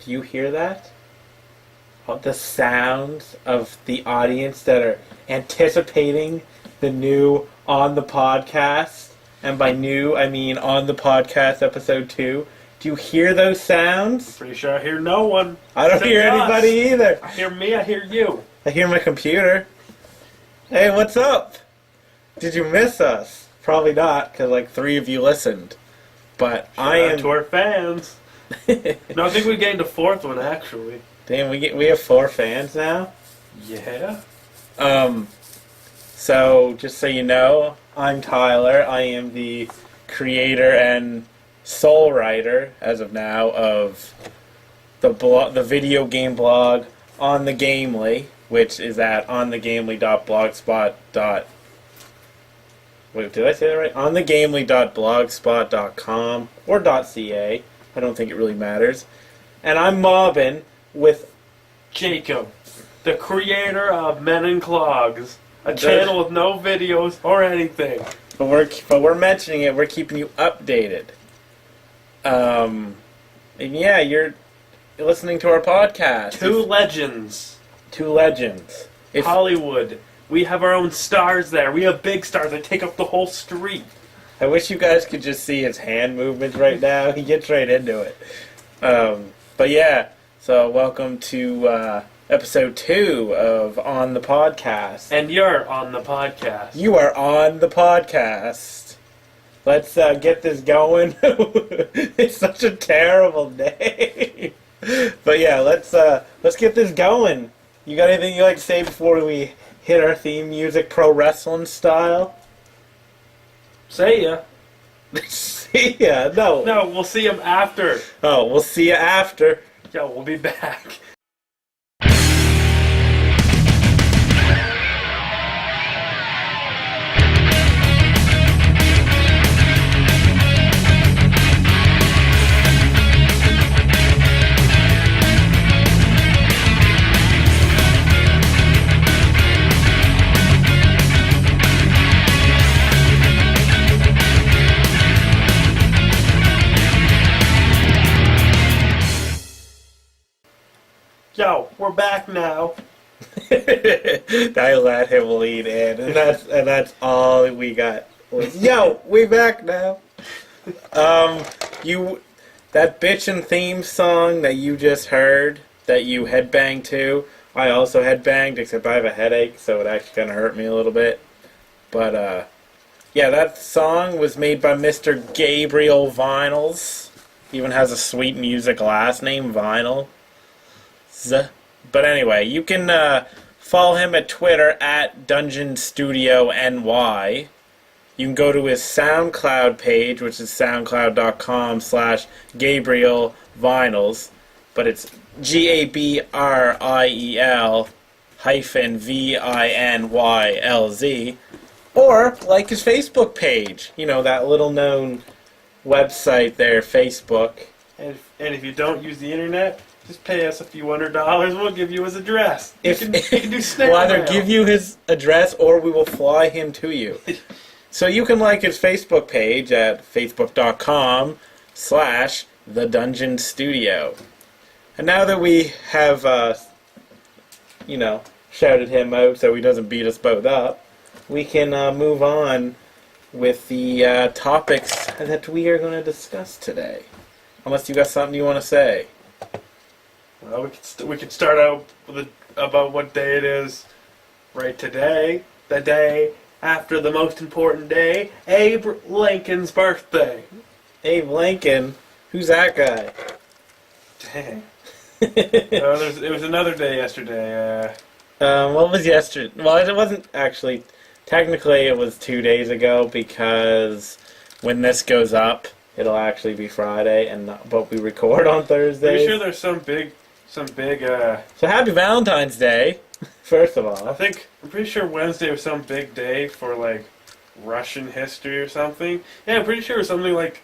Do you hear that? The sounds of the audience that are anticipating the new On the Podcast. And by new, I mean On the Podcast episode 2. Do you hear those sounds? Pretty sure I hear no one. I don't hear anybody either. I hear me, I hear you. I hear my computer. Hey, what's up? Did you miss us? Probably not, because like 3 of you listened. But Shout out to our fans. No, I think we gained a 4th one, actually. Damn, we have 4 fans now? Yeah. So, just so you know, I'm Tyler. I am the creator and sole writer, as of now, of the video game blog On the Gamely, which is at onthegamely.blogspot. Wait, did I say that right? onthegamely.blogspot.com or .ca. I don't think it really matters. And I'm mobbing with Jacob, the creator of Men in Clogs, a channel with no videos or anything. But we're mentioning it. We're keeping you updated. And yeah, you're listening to our podcast. Two legends. Hollywood. We have our own stars there. We have big stars that take up the whole street. I wish you guys could just see his hand movements right now. He gets right into it. But yeah, so welcome to episode 2 of On the Podcast. And you're on the podcast. You are on the podcast. Let's get this going. It's such a terrible name. But yeah, let's get this going. You got anything you'd like to say before we hit our theme music, pro wrestling style? See ya. See ya. No. No, we'll see him after. Oh, we'll see you after. Yo, we'll be back. Yo, we're back now. I let him lead in, and that's all we got. Yo, we back now. That bitchin' theme song that you just heard, that you headbanged to, I also headbanged, except I have a headache, so it actually kind of hurt me a little bit. But yeah, that song was made by Mr. Gabriel Vinyls. Even has a sweet music last name, Vinyl. But anyway, you can follow him at Twitter at Dungeon Studio NY. You can go to his SoundCloud page, which is soundcloud.com/Gabriel Vinyls, but it's GABRIEL-VINYLZ, or like his Facebook page. You know, that little known website there, Facebook. And if you don't use the internet, just pay us a few $100. We'll give you his address. You can do snail We'll either mail. give you his address or we will fly him to you. So you can like his Facebook page at facebook.com/The Dungeon Studio. And now that we have, shouted him out so he doesn't beat us both up, we can move on with the topics that we are going to discuss today. Unless you got something you want to say. Well, we could start out with about what day it is right today. The day after the most important day, Abe Lincoln's birthday. Abe Lincoln? Who's that guy? Dang. It was another day yesterday. What was yesterday? Well, it wasn't actually. Technically, it was 2 days ago because when this goes up, it'll actually be Friday, but we record on Thursday. Pretty sure there's some big. So happy Valentine's Day, first of all. I'm pretty sure Wednesday was some big day for, like, Russian history or something. Yeah, I'm pretty sure it was something like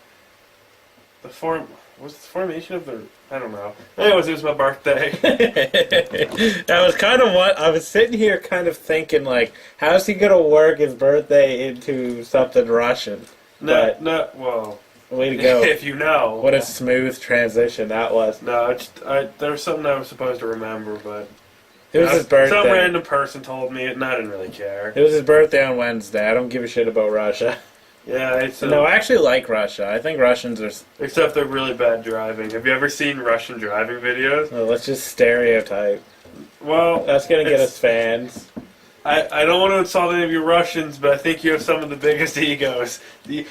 was it the formation of the, I don't know. Anyways, it was my birthday. That was kind of what, I was sitting here kind of thinking, like, how's he going to work his birthday into something Russian? Well, Way to go. If you know. What a smooth transition that was. No, there was something I was supposed to remember, but It was his birthday. some random person told me it, and I didn't really care. It was his birthday on Wednesday. I don't give a shit about Russia. Yeah, it's No, I actually like Russia. I think Russians are... except they're really bad driving. Have you ever seen Russian driving videos? Well, let's just stereotype. Well, That's gonna get us fans. I don't want to insult any of you Russians, but I think you have some of the biggest egos. You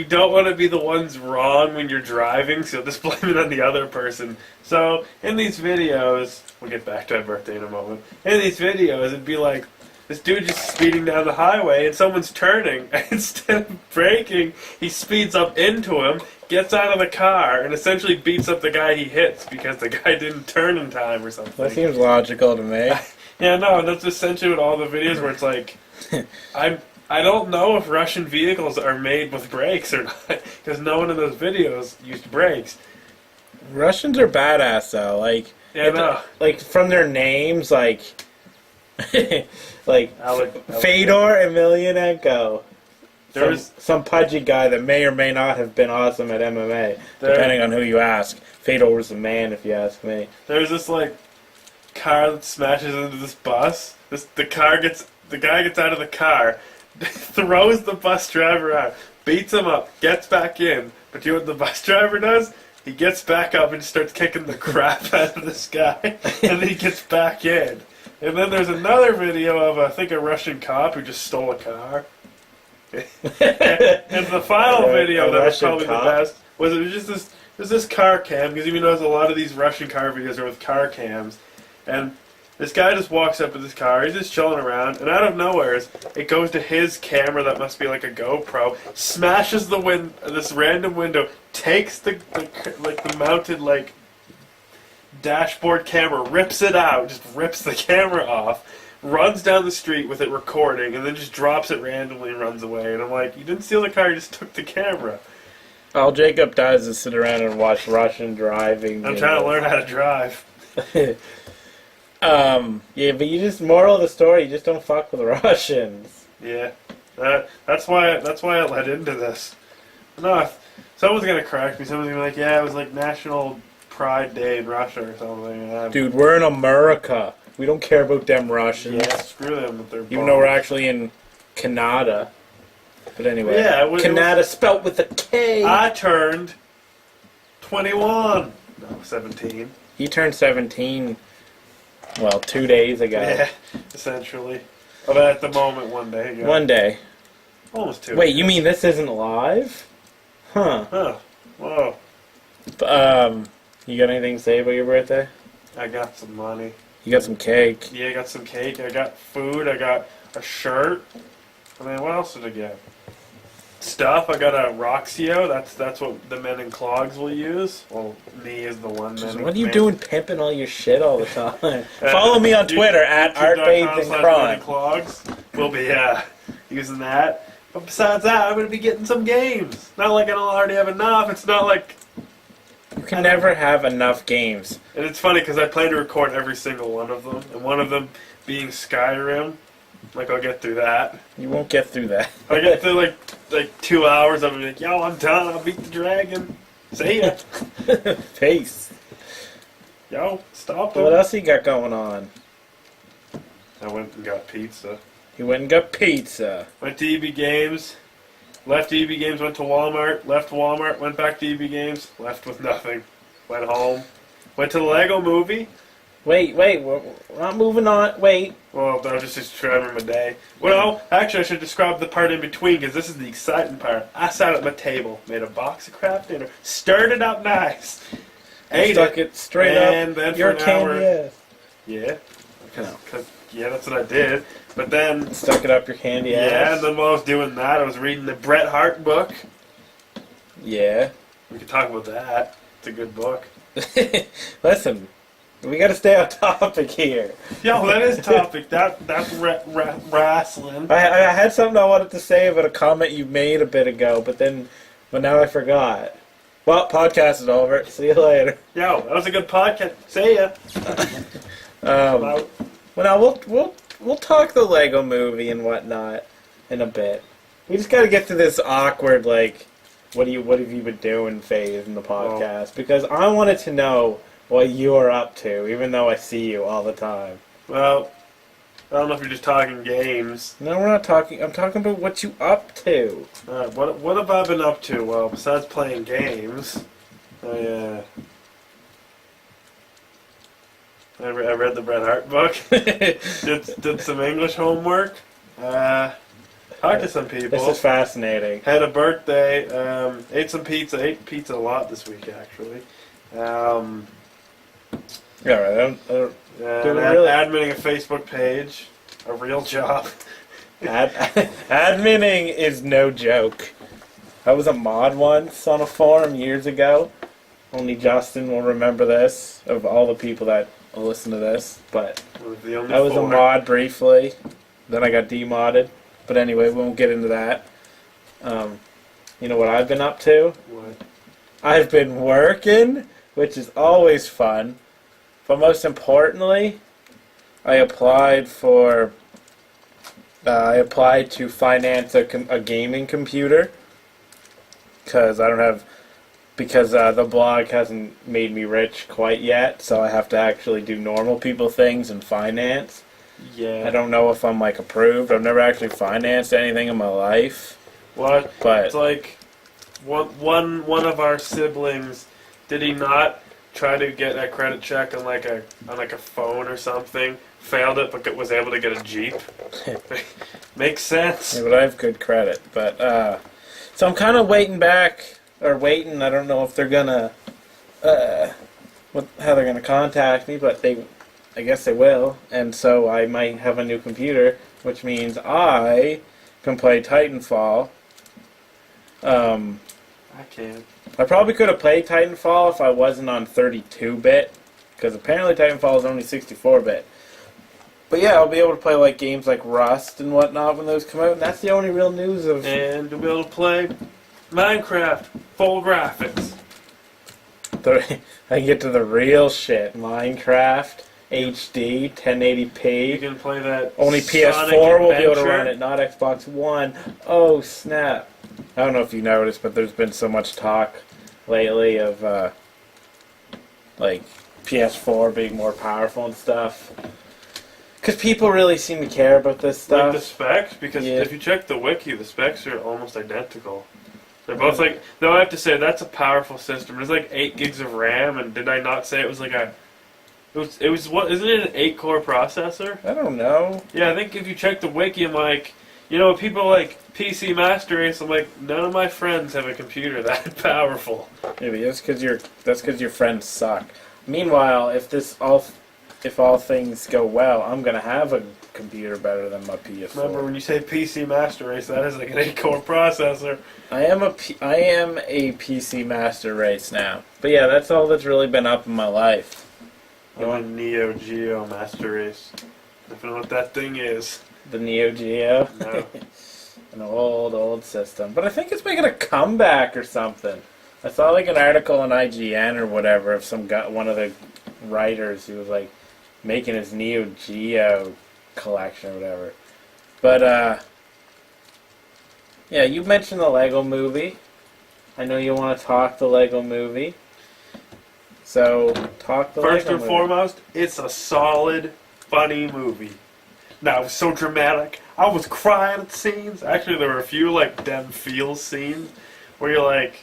don't want to be the ones wrong when you're driving, so you'll just blame it on the other person. So, in these videos, we'll get back to my birthday in a moment. In these videos, it'd be like, this dude just speeding down the highway, and someone's turning. Instead of braking, he speeds up into him, gets out of the car, and essentially beats up the guy he hits because the guy didn't turn in time or something. That seems logical to me. Yeah, no, that's essentially what all the videos where it's like, I don't know if Russian vehicles are made with brakes or not, because no one in those videos used brakes. Russians are badass though. Like, Yeah, no. like from their names, like, like Fedor Emelianenko. There's Some pudgy guy that may or may not have been awesome at MMA, depending on who you ask. Fedor was the man, if you ask me. There's this like car that smashes into this bus. The guy gets out of the car, throws the bus driver out, beats him up, gets back in. But you know what the bus driver does? He gets back up and starts kicking the crap out of this guy, and then he gets back in. And then there's another video of I think a Russian cop who just stole a car. And the final video that was probably the best was just this car cam, because even though a lot of these Russian car videos are with car cams, and this guy just walks up with his car, he's just chilling around, and out of nowhere it goes to his camera that must be like a GoPro, smashes this random window, takes the mounted like dashboard camera, rips it out, just rips the camera off, runs down the street with it recording, and then just drops it randomly and runs away. And I'm like, you didn't steal the car, you just took the camera. All Jacob does is sit around and watch Russian driving. I'm trying to learn how to drive. Yeah, but moral of the story, you just don't fuck with Russians. Yeah, that's why I led into this. No, if someone's gonna correct me. Someone's gonna be like, yeah, it was like National Pride Day in Russia or something. Dude, we're in America. We don't care about them Russians. Yeah, screw them with their Even though we're actually in Canada. But anyway, yeah, Canada spelt with a K. I turned 21. No, 17. He turned 17, 2 days ago. Yeah, essentially. But at the moment, one day ago. One day. Almost 2. Wait, you mean this isn't live? Huh. Huh. Whoa. You got anything to say about your birthday? I got some money. You got some cake. Yeah, I got some cake. I got food. I got a shirt. I mean, what else did I get? Stuff. I got a Roxio. That's what the men in clogs will use. Well, me is the one. What are you doing pimping all your shit all the time? Follow me on Twitter at ArtBatedInCrime. Clogs. We'll be using that. But besides that, I'm going to be getting some games. Not like I don't already have enough. It's not like... You can never have enough games. And it's funny because I plan to record every single one of them. And one of them being Skyrim. Like, I'll get through that. You won't get through that. I'll get through like 2 hours of it. Like, yo, I'm done. I'll beat the dragon. See ya. Peace. Yo, stop them. What else you got going on? I went and got pizza. You went and got pizza. Went to EB Games. Left EB Games, went to Walmart. Left Walmart, went back to EB Games. Left with nothing. Went home. Went to the Lego Movie. Wait, we're not moving on. Wait. Well, I was just describing my day. Well, actually, I should describe the part in between, because this is the exciting part. I sat at my table, made a box of Kraft dinner, stirred it up nice, ate stuck it straight and up then your for an candy hour, ass. Yeah. No. Yeah, that's what I did. But then... Stuck it up your candy ass. Yeah, and then while I was doing that, I was reading the Bret Hart book. Yeah. We could talk about that. It's a good book. Listen, we gotta stay on topic here. Yo, that is topic. That's wrestling. I had something I wanted to say about a comment you made a bit ago, but now I forgot. Well, podcast is over. See you later. Yo, that was a good podcast. See ya. Well, now we'll talk the Lego Movie and whatnot in a bit. We just gotta get to this awkward what have you been doing phase in the podcast, because I wanted to know what you are up to, even though I see you all the time. Well, I don't know if you're just talking games. No, we're not talking. I'm talking about what you up to. What have I been up to? Well, besides playing games, I read the Bret Hart book. did some English homework. Talked to some people. This is fascinating. Had a birthday. Ate some pizza. Ate pizza a lot this week, actually. Yeah, right. Adminning a Facebook page. A real job. Adminning is no joke. I was a mod once on a forum years ago. Only Justin will remember this, of all the people that will listen to this. But I was a mod briefly. Then I got demodded. But anyway, we won't get into that. You know what I've been up to? What? I've been working, which is always fun. But most importantly, I applied to finance a gaming computer because the blog hasn't made me rich quite yet, so I have to actually do normal people things in finance. Yeah. I don't know if I'm like approved. I've never actually financed anything in my life. What? But it's like one of our siblings, did he not try to get a credit check on like a phone or something? Failed it, but was able to get a Jeep. Makes sense. Yeah, but I have good credit. But so I'm kind of waiting. I don't know if they're gonna how they're gonna contact me, but I guess they will. And so I might have a new computer, which means I can play Titanfall. I can't. I probably could have played Titanfall if I wasn't on 32-bit, because apparently Titanfall is only 64-bit. But yeah, I'll be able to play like games like Rust and whatnot when those come out, and that's the only real news of... And to be able to play Minecraft, full graphics. I can get to the real shit. Minecraft, HD, 1080p. You can play that. Only PS4 will be able to run it, not Xbox One. Oh, snap. I don't know if you noticed, but there's been so much talk lately of, like, PS4 being more powerful and stuff. Because people really seem to care about this stuff. Like the specs? Because if you check the wiki, the specs are almost identical. They're both like... Though I have to say, that's a powerful system. There's like 8 gigs of RAM, and did I not say it was like a... It was what? Isn't it an 8-core processor? I don't know. Yeah, I think if you check the wiki, I'm like... You know, people like PC Master Race, I'm like, none of my friends have a computer that powerful. Maybe that's because your friends suck. Meanwhile, if all things go well, I'm gonna have a computer better than my PS4. Remember, when you say PC Master Race, that is like an 8-core processor. I am a PC Master Race now. But yeah, that's all that's really been up in my life. I'm a Neo Geo Master Race. I don't know what that thing is. The Neo Geo? No. An old system. But I think it's making a comeback or something. I saw like an article on IGN or whatever of one of the writers who was like making his Neo Geo collection or whatever. But yeah, you mentioned the Lego movie. I know you want to talk the Lego movie. So talk the Lego movie. First and foremost, it's a solid, funny movie. Now, it was so dramatic. I was crying at scenes. Actually, there were a few like dem feels scenes where you're like,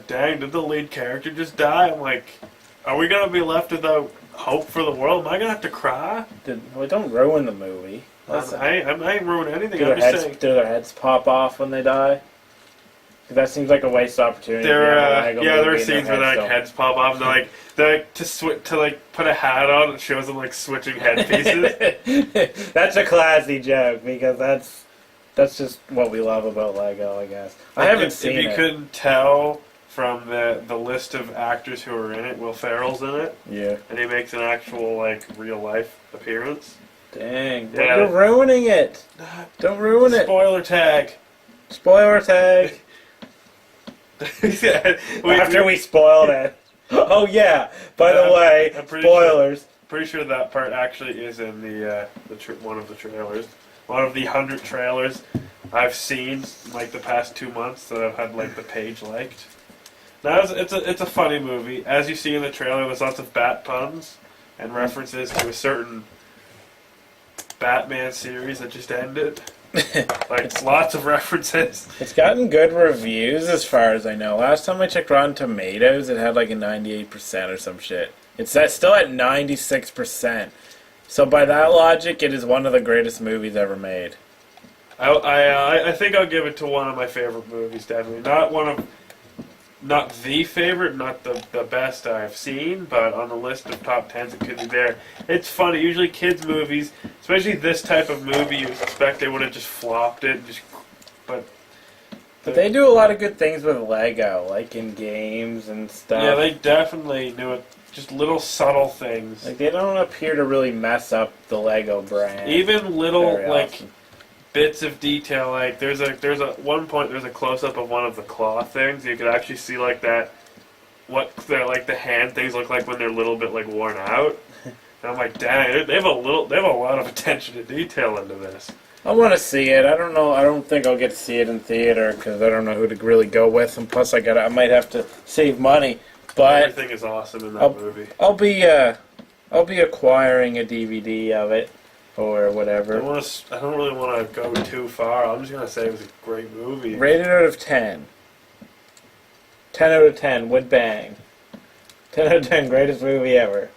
dang, did the lead character just die? I'm like, are we gonna be left without hope for the world? Am I gonna have to cry? Well, don't ruin the movie. I ain't ruining anything. Do I'm just saying. their heads pop off when they die? That seems like a waste opportunity. There are scenes where their heads pop off. And they're like to put a hat on. It shows them like switching headpieces. That's a classy joke because that's just what we love about Lego, I guess. I haven't seen it. If you couldn't tell from the list of actors who are in it, Will Ferrell's in it. Yeah. And he makes an actual like real life appearance. Dang. Yeah. You're ruining it. Don't ruin it. Spoiler tag. Spoiler tag. After we spoiled it. Oh yeah. By the way, spoilers. Pretty sure that part actually is in the one of the trailers, one of the 100 trailers. I've seen like the past 2 months that I've had like the page liked. Now it's a funny movie. As you see in the trailer, there's lots of bat puns and references to a certain Batman series that just ended. Like lots of references. It's gotten good reviews as far as I know. Last time I checked Rotten Tomatoes, it had like a 98% or some shit. It's still at 96%. So by that logic, it is one of the greatest movies ever made. I think I'll give it to one of my favorite movies. Definitely not the favorite, not the best I've seen, but on the list of top 10s it could be there. It's funny. Usually kids movies, especially this type of movie, you expect they would have just flopped it, but they do a lot of good things with Lego, like in games and stuff. Yeah, they definitely do it. Just little subtle things. Like they don't appear to really mess up the Lego brand. Even little very like often. Bits of detail, like there's a one point there's a close up of one of the claw things. You could actually see like that what the hand things look like when they're a little bit like worn out. And I'm like, dang, they have a lot of attention to detail into this. I want to see it. I don't know. I don't think I'll get to see it in theater because I don't know who to really go with, and plus I might have to save money. But everything is awesome in that movie. I'll be acquiring a DVD of it. Or whatever. I don't really want to go too far. I'm just going to say it was a great movie. Rated out of 10. 10 out of 10 would bang. 10 out of 10 greatest movie ever.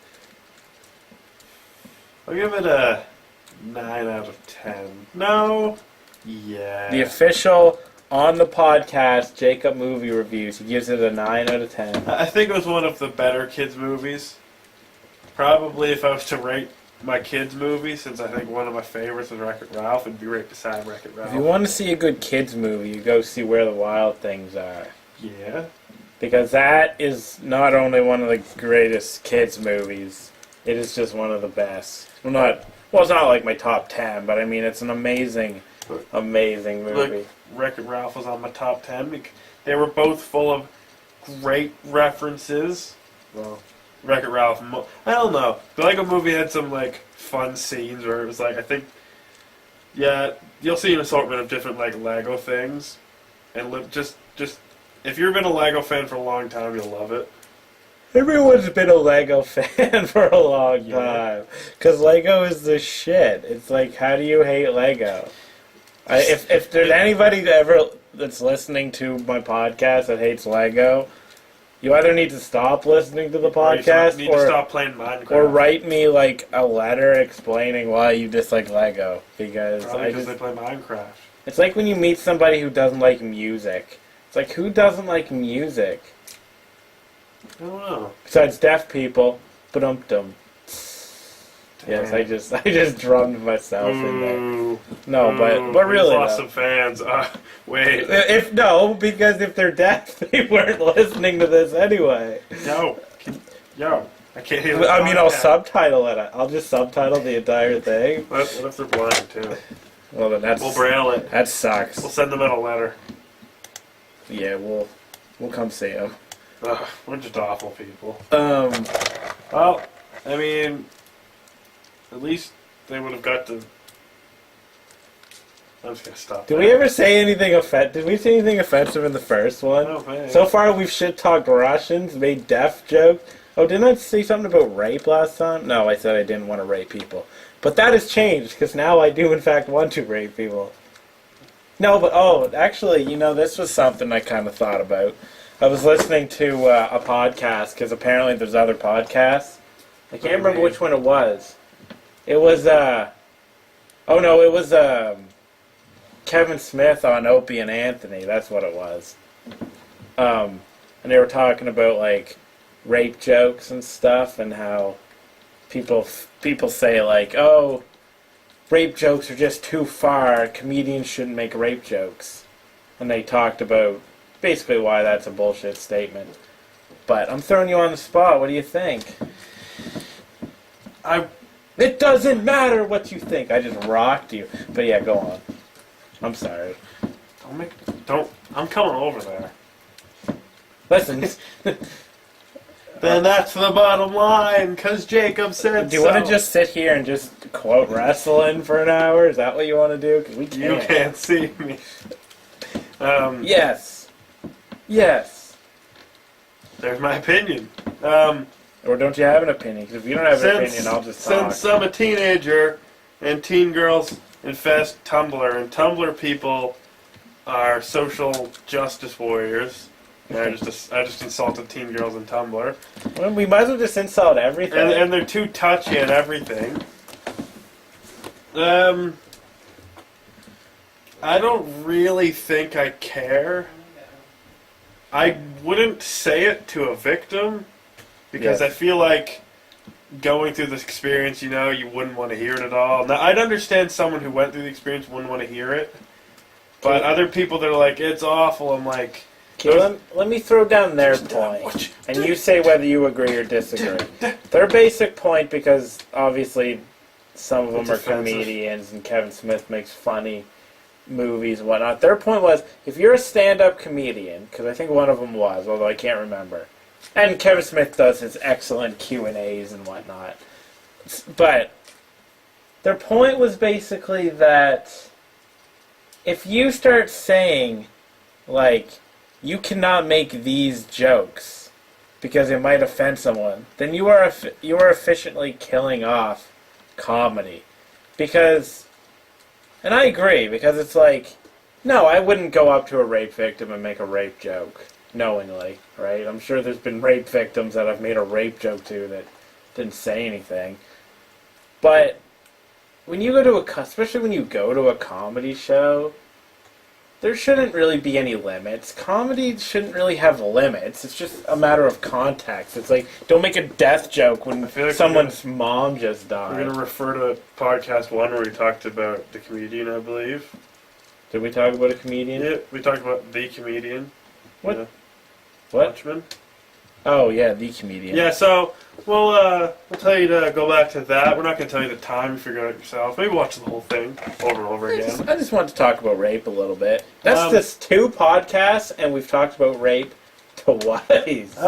I'll give it a 9 out of 10. No. Yeah. The official on the podcast Jacob movie reviews. He gives it a 9 out of 10. I think it was one of the better kids movies. Probably if I was to rate my kids' movie, since I think one of my favorites is Wreck-It Ralph, it'd be right beside Wreck-It Ralph. If you want to see a good kids movie, you go see Where the Wild Things Are. Yeah. Because that is not only one of the greatest kids movies, it is just one of the best. It's not like my top 10, but I mean, it's an amazing movie. Like, Wreck-It Ralph was on my top 10. They were both full of great references. Well, Wreck-It Ralph, I don't know. The Lego movie had some like fun scenes where it was like, I think, yeah, you'll see an assortment of different like Lego things, and just if you've been a Lego fan for a long time, you'll love it. Everyone's been a Lego fan for a long time. Because Lego is the shit. It's like, how do you hate Lego? If there's anybody that's listening to my podcast that hates Lego, you either need to stop listening to the podcast or to stop playing Minecraft. Or write me like a letter explaining why you dislike Lego. Because they play Minecraft. It's like when you meet somebody who doesn't like music. It's like, who doesn't like music? I don't know. Besides deaf people. Ba-dum-dum. Yes, I just drummed myself in there. No, but really, lost some fans. Wait. Because if they're deaf, they weren't listening to this anyway. I can't hear. I'll subtitle it. I'll just subtitle the entire thing. What if they're blind too? Well, then we'll braille it. That sucks. We'll send them out a letter. Yeah, we'll come see them. We're just awful people. Well, I mean, at least they would have got to. I'm just gonna stop. Did we ever say anything offensive? Did we say anything offensive in the first one? No, man. So far, we've shit talked Russians, made deaf jokes. Oh, didn't I say something about rape last time? No, I said I didn't want to rape people. But that has changed, because now I do, in fact, want to rape people. No, but, actually, this was something I kind of thought about. I was listening to a podcast, because apparently there's other podcasts. I can't remember which one it was. It was, Kevin Smith on Opie and Anthony. That's what it was. And they were talking about, like, rape jokes and stuff, and how people say, like, oh, rape jokes are just too far. Comedians shouldn't make rape jokes. And they talked about basically why that's a bullshit statement. But I'm throwing you on the spot. What do you think? It doesn't matter what you think. I just rocked you. But yeah, go on. I'm sorry. I'm coming over there. Listen. then that's the bottom line, because Jacob said Do you want to just sit here and just quote wrestling for an hour? Is that what you want to do? Because we can't. You can't see me. Yes. Yes. There's my opinion. Or don't you have an opinion? Because if you don't have an opinion, I'll just talk. Since I'm a teenager and teen girls infest Tumblr, and Tumblr people are social justice warriors. And I just insulted teen girls in Tumblr. Well, we might as well just insult everything. And they're too touchy and everything. I don't really think I care. I wouldn't say it to a victim, because Yes. I feel like going through this experience, you wouldn't want to hear it at all. Now, I'd understand someone who went through the experience wouldn't want to hear it. But other people that are like, it's awful, I'm like... Okay, let me throw down their point, and you say whether you agree or disagree. Their basic point, because obviously some of them are comedians, and Kevin Smith makes funny movies and whatnot. Their point was, if you're a stand-up comedian, because I think one of them was, although I can't remember, and Kevin Smith does his excellent Q&As and whatnot, but their point was basically that if you start saying, like, you cannot make these jokes because it might offend someone, then you are efficiently killing off comedy. Because, and I agree, because it's like, no, I wouldn't go up to a rape victim and make a rape joke knowingly, right? I'm sure there's been rape victims that I've made a rape joke to that didn't say anything. But when you go to especially when you go to a comedy show, there shouldn't really be any limits. Comedy shouldn't really have limits. It's just a matter of context. It's like, don't make a death joke when someone's mom just died. We're going to refer to podcast 1 where we talked about the comedian, I believe. Did we talk about a comedian? Yeah, we talked about the comedian. What? Yeah. What? Watchmen. Oh, yeah, the comedian. Yeah, so we'll tell you to go back to that. We're not going to tell you the time, figure it out yourself. Maybe watch the whole thing over and over again. I just want to talk about rape a little bit. That's just 2 podcasts, and we've talked about rape twice.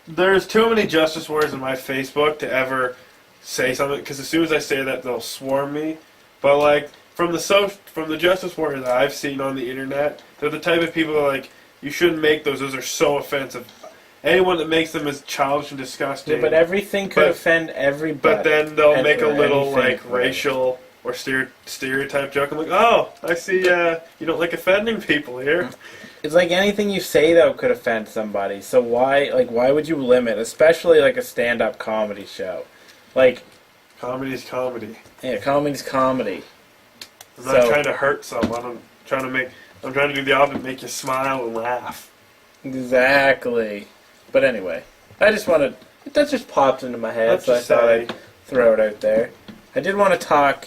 There's too many justice warriors in my Facebook to ever say something, because as soon as I say that, they'll swarm me. But, like, from the justice warriors that I've seen on the internet, they're the type of people that are like, you shouldn't make those. Those are so offensive. Anyone that makes them is childish and disgusting. Yeah, but everything could offend everybody. But then they'll make a little, like, anything racial or stereotype joke. I'm like, oh, I see you don't like offending people here. It's like anything you say, though, could offend somebody. So why would you limit, especially, like, a stand-up comedy show? Like... Comedy's comedy. Yeah, comedy's comedy. I'm not trying to hurt someone. I'm trying to do the opposite, make you smile and laugh. Exactly. But anyway, I just wanted... That just popped into my head, so I thought I'd throw it out there. I did want to talk...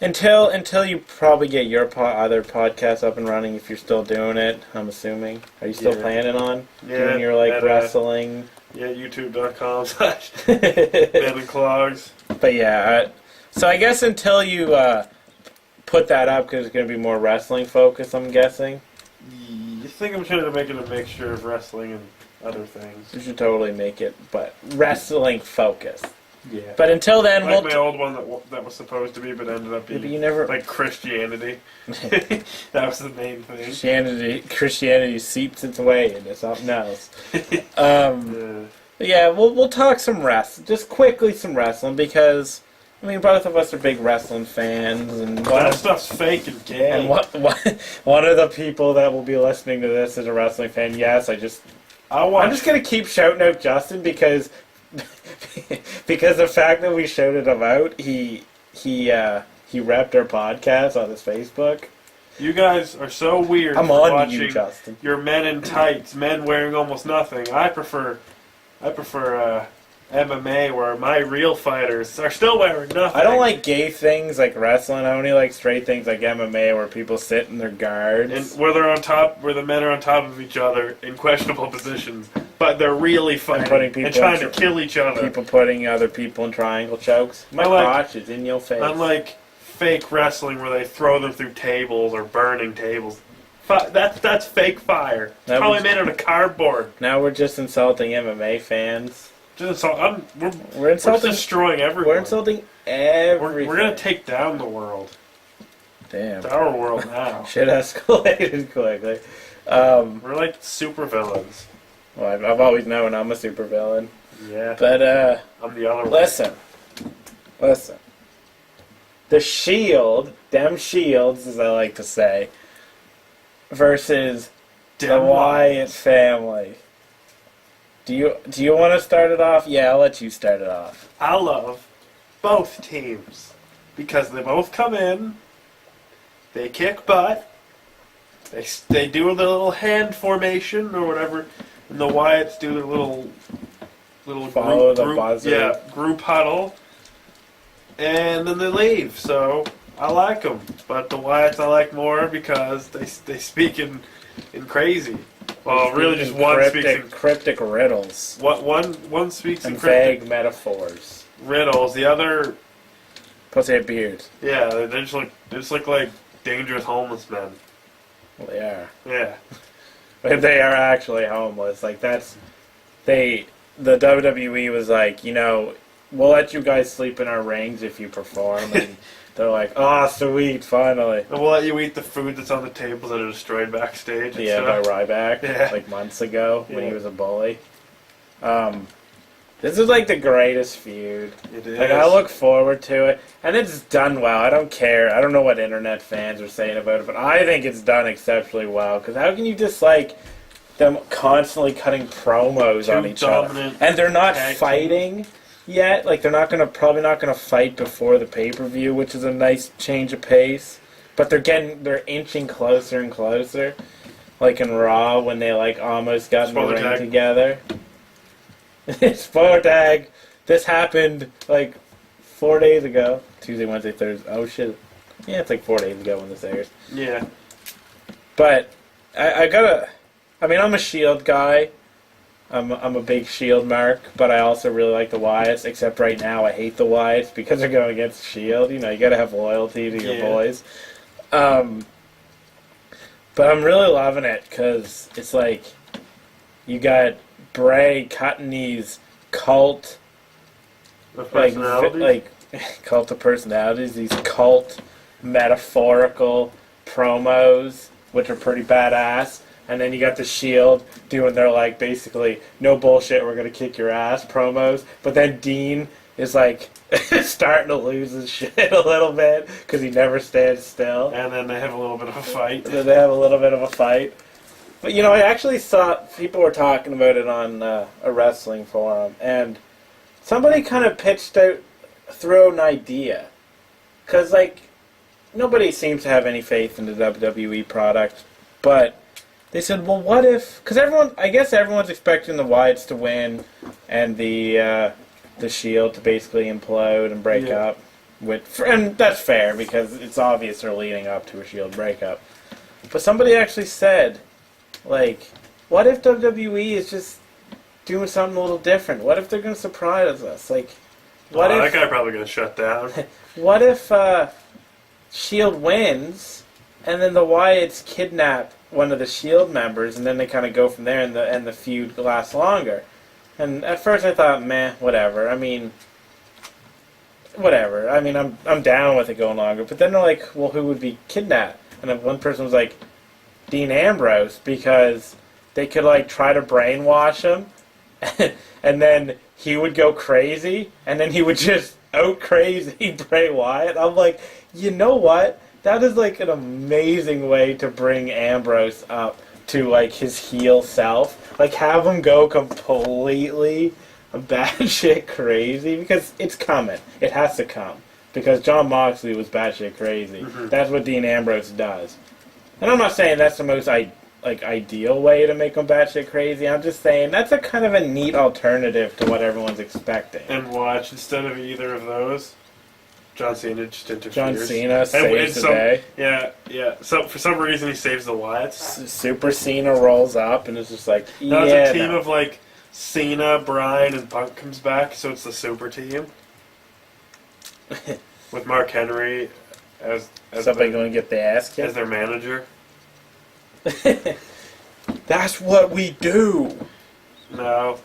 Until you probably get your other podcast up and running, if you're still doing it, I'm assuming. Are you still planning on doing your, like, wrestling? Yeah, youtube.com/ManandClogs. But yeah, so I guess until you put that up, because it's going to be more wrestling focused, I'm guessing. I think I'm trying to make it a mixture of wrestling and other things. You should totally make it, but wrestling focused. Yeah. But until then, like my old one that was supposed to be, but ended up being like Christianity. That was the main thing. Christianity seeps its way into something else. Yeah, we'll talk some wrestling, just quickly some wrestling, because I mean both of us are big wrestling fans, and that stuff's fake and gay. And one of the people that will be listening to this is a wrestling fan. Yes, I'm just gonna keep shouting out Justin because the fact that we shouted him out, he repped our podcast on his Facebook. You guys are so weird. I'm for on watching you, Justin. Your men in tights, men wearing almost nothing. I prefer MMA, where my real fighters are still wearing nothing. I don't like gay things like wrestling. I only like straight things like MMA, where people sit in their guards and where the men are on top of each other in questionable positions, but they're really fighting and trying to kill each other. People putting other people in triangle chokes. My crotch is in your face. Unlike fake wrestling, where they throw them through tables or burning tables. That's fake fire. That Probably was- made out of cardboard. Now we're just insulting MMA fans. Just We're we're insulting. destroying everyone. We're insulting everything. We're gonna take down the world. Damn. It's our world now. Shit escalated quickly. We're like super villains. Well, I've always known I'm a supervillain. Yeah. But I'm the other one. listen. The Shield, them Shields, as I like to say, versus the Wyatt family. Do you want to start it off? Yeah, I'll let you start it off. I love both teams because they both come in, they kick butt, they do the little hand formation or whatever, and the Wyatts do their little Follow the buzzer. group huddle, and then they leave. So I like them, but the Wyatts I like more because they speak in crazy. Well, really, just one speaks in cryptic riddles. One speaks in And cryptic vague metaphors. riddles. The other, Plus they have beards. yeah, they just look like dangerous homeless men. Well, they are. Yeah, But they are actually homeless. Like, the WWE was like, we'll let you guys sleep in our rings if you perform. And they're like, oh, sweet, finally. and we'll let you eat the food that's on the tables that are destroyed backstage. And Yeah, by stuff. Ryback, Yeah. like months ago when he Yeah. was a bully. This is like the greatest feud. It is. Like, I look forward to it, and it's done well. I don't care. I don't know what internet fans are saying about it, but I think it's done exceptionally well. Because how can you dislike them constantly cutting promos Two on each other? dominant And they're not tag fighting yet. Like, they're probably not gonna fight before the pay-per-view, which is a nice change of pace. But they're inching closer and closer. Like in Raw when they almost got in the Spoiler ring tag. together. Spoiler tag. This happened 4 days ago. Tuesday, Wednesday, Thursday. Oh shit. Yeah, it's 4 days ago when this airs. Yeah. But I'm a Shield guy. I'm a big Shield mark, but I also really like the Wyatts. Except right now, I hate the Wyatts because they're going against Shield. You gotta have loyalty to your Yeah. boys. But I'm really loving it because it's you got Bray cutting these cult With personalities. cult of personalities, these cult metaphorical promos, which are pretty badass. And then you got the Shield doing their basically no bullshit, we're gonna kick your ass promos. But then Dean is starting to lose his shit a little bit because he never stands still. And then they have a little bit of a fight. And then they have a little bit of a fight. But I actually saw people were talking about it on a wrestling forum, and somebody kind of threw an idea, because nobody seems to have any faith in the WWE product, but they said, well, what if? Because everyone's expecting the Wyatts to win, and the Shield to basically implode and break up. And that's fair because it's obvious they're leading up to a Shield breakup. But somebody actually said, what if WWE is just doing something a little different? What if they're going to surprise us? What if That guy probably gonna shut down. what if Shield wins, and then the Wyatts kidnap one of the Shield members, and then they kind of go from there, and the feud lasts longer? And at first I thought, meh, whatever. Whatever. I'm down with it going longer. But then they're like, well, who would be kidnapped? And then one person was like, Dean Ambrose, because they could try to brainwash him, and then he would go crazy, and then he would just out crazy Bray Wyatt. I'm like, you know what? That is an amazing way to bring Ambrose up to his heel self. Have him go completely batshit crazy, because it's coming. It has to come. Because John Moxley was batshit crazy. Mm-hmm. That's what Dean Ambrose does. And I'm not saying that's the most ideal way to make him batshit crazy. I'm just saying that's a kind of a neat alternative to what everyone's expecting. And watch, instead of either of those, John Cena just interferes. John Cena saves the day. Yeah. So for some reason he saves the Wyatts. Super Cena rolls up and it's just Now it's a team of Cena, Bryan, and Punk comes back, so it's the super team. With Mark Henry as somebody going to get the ass as kicked. their manager. That's what we do. No,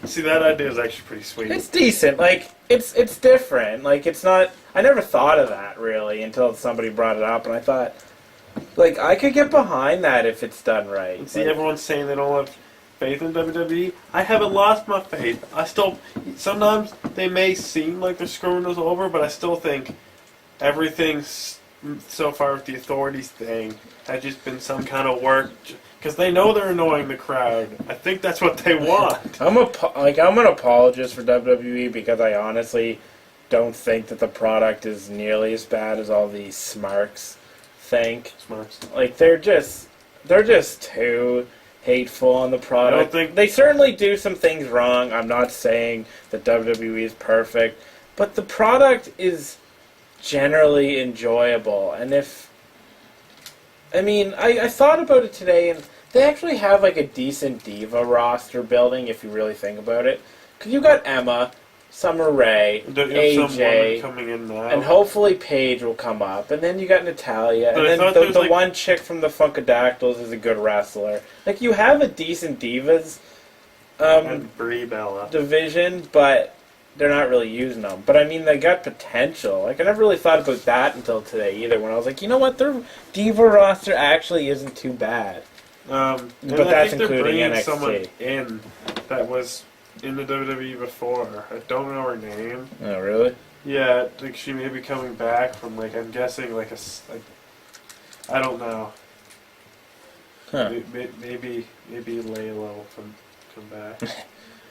see that idea is actually pretty sweet. It's decent. Like it's different. Like it's not. I never thought of that really until somebody brought it up, and I thought, like, I could get behind that if it's done right. See, like, everyone's saying they don't have faith in WWE. I haven't lost my faith. I still sometimes they may seem like they're screwing us over, but I still think everything's so far with the authorities thing has just been some kind of work. Because they know they're annoying the crowd. I think that's what they want. I'm an apologist for WWE because I honestly don't think that the product is nearly as bad as all these smarks think. Smarks. Like they're just too hateful on the product. I don't think they certainly do some things wrong. I'm not saying that WWE is perfect, but the product is generally enjoyable. And I thought about it today, and they actually have like a decent diva roster building if you really think about it. Because you got Emma, Summer Rae, AJ, coming in now. and hopefully Paige will come up. And then you got Natalia, But and then the one chick from the Funkadactyls is a good wrestler. Like, you have a decent divas and Brie Bella division, but they're not really using them. But I mean, they got potential. Like, I never really thought about that until today either, when I was like, you know what, their diva roster actually isn't too bad. But that's including bringing NXT. someone in that was in the WWE before. I don't know her name. Oh, really? Yeah, like she may be coming back from I'm guessing like I don't know. Huh. Maybe Layla will come back.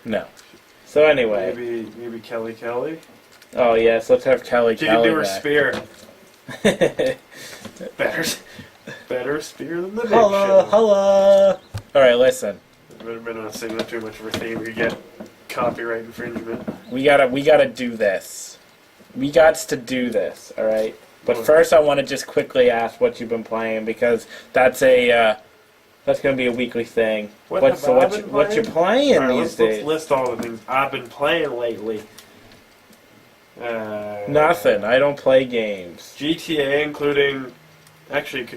No. So anyway. Maybe Kelly. Oh yes, let's have Kelly. She can do her back. spear. Better spear than the Big Hello, Show. hello. All right, listen. Better not sing that too much of a theme. We get copyright infringement. We gotta do this. We gots to do this. All right. But first, I want to just quickly ask what you've been playing because that's gonna be a weekly thing. What you playing right, these days? Let's list all the things I've been playing lately. Nothing. I don't play games. GTA, including. Actually,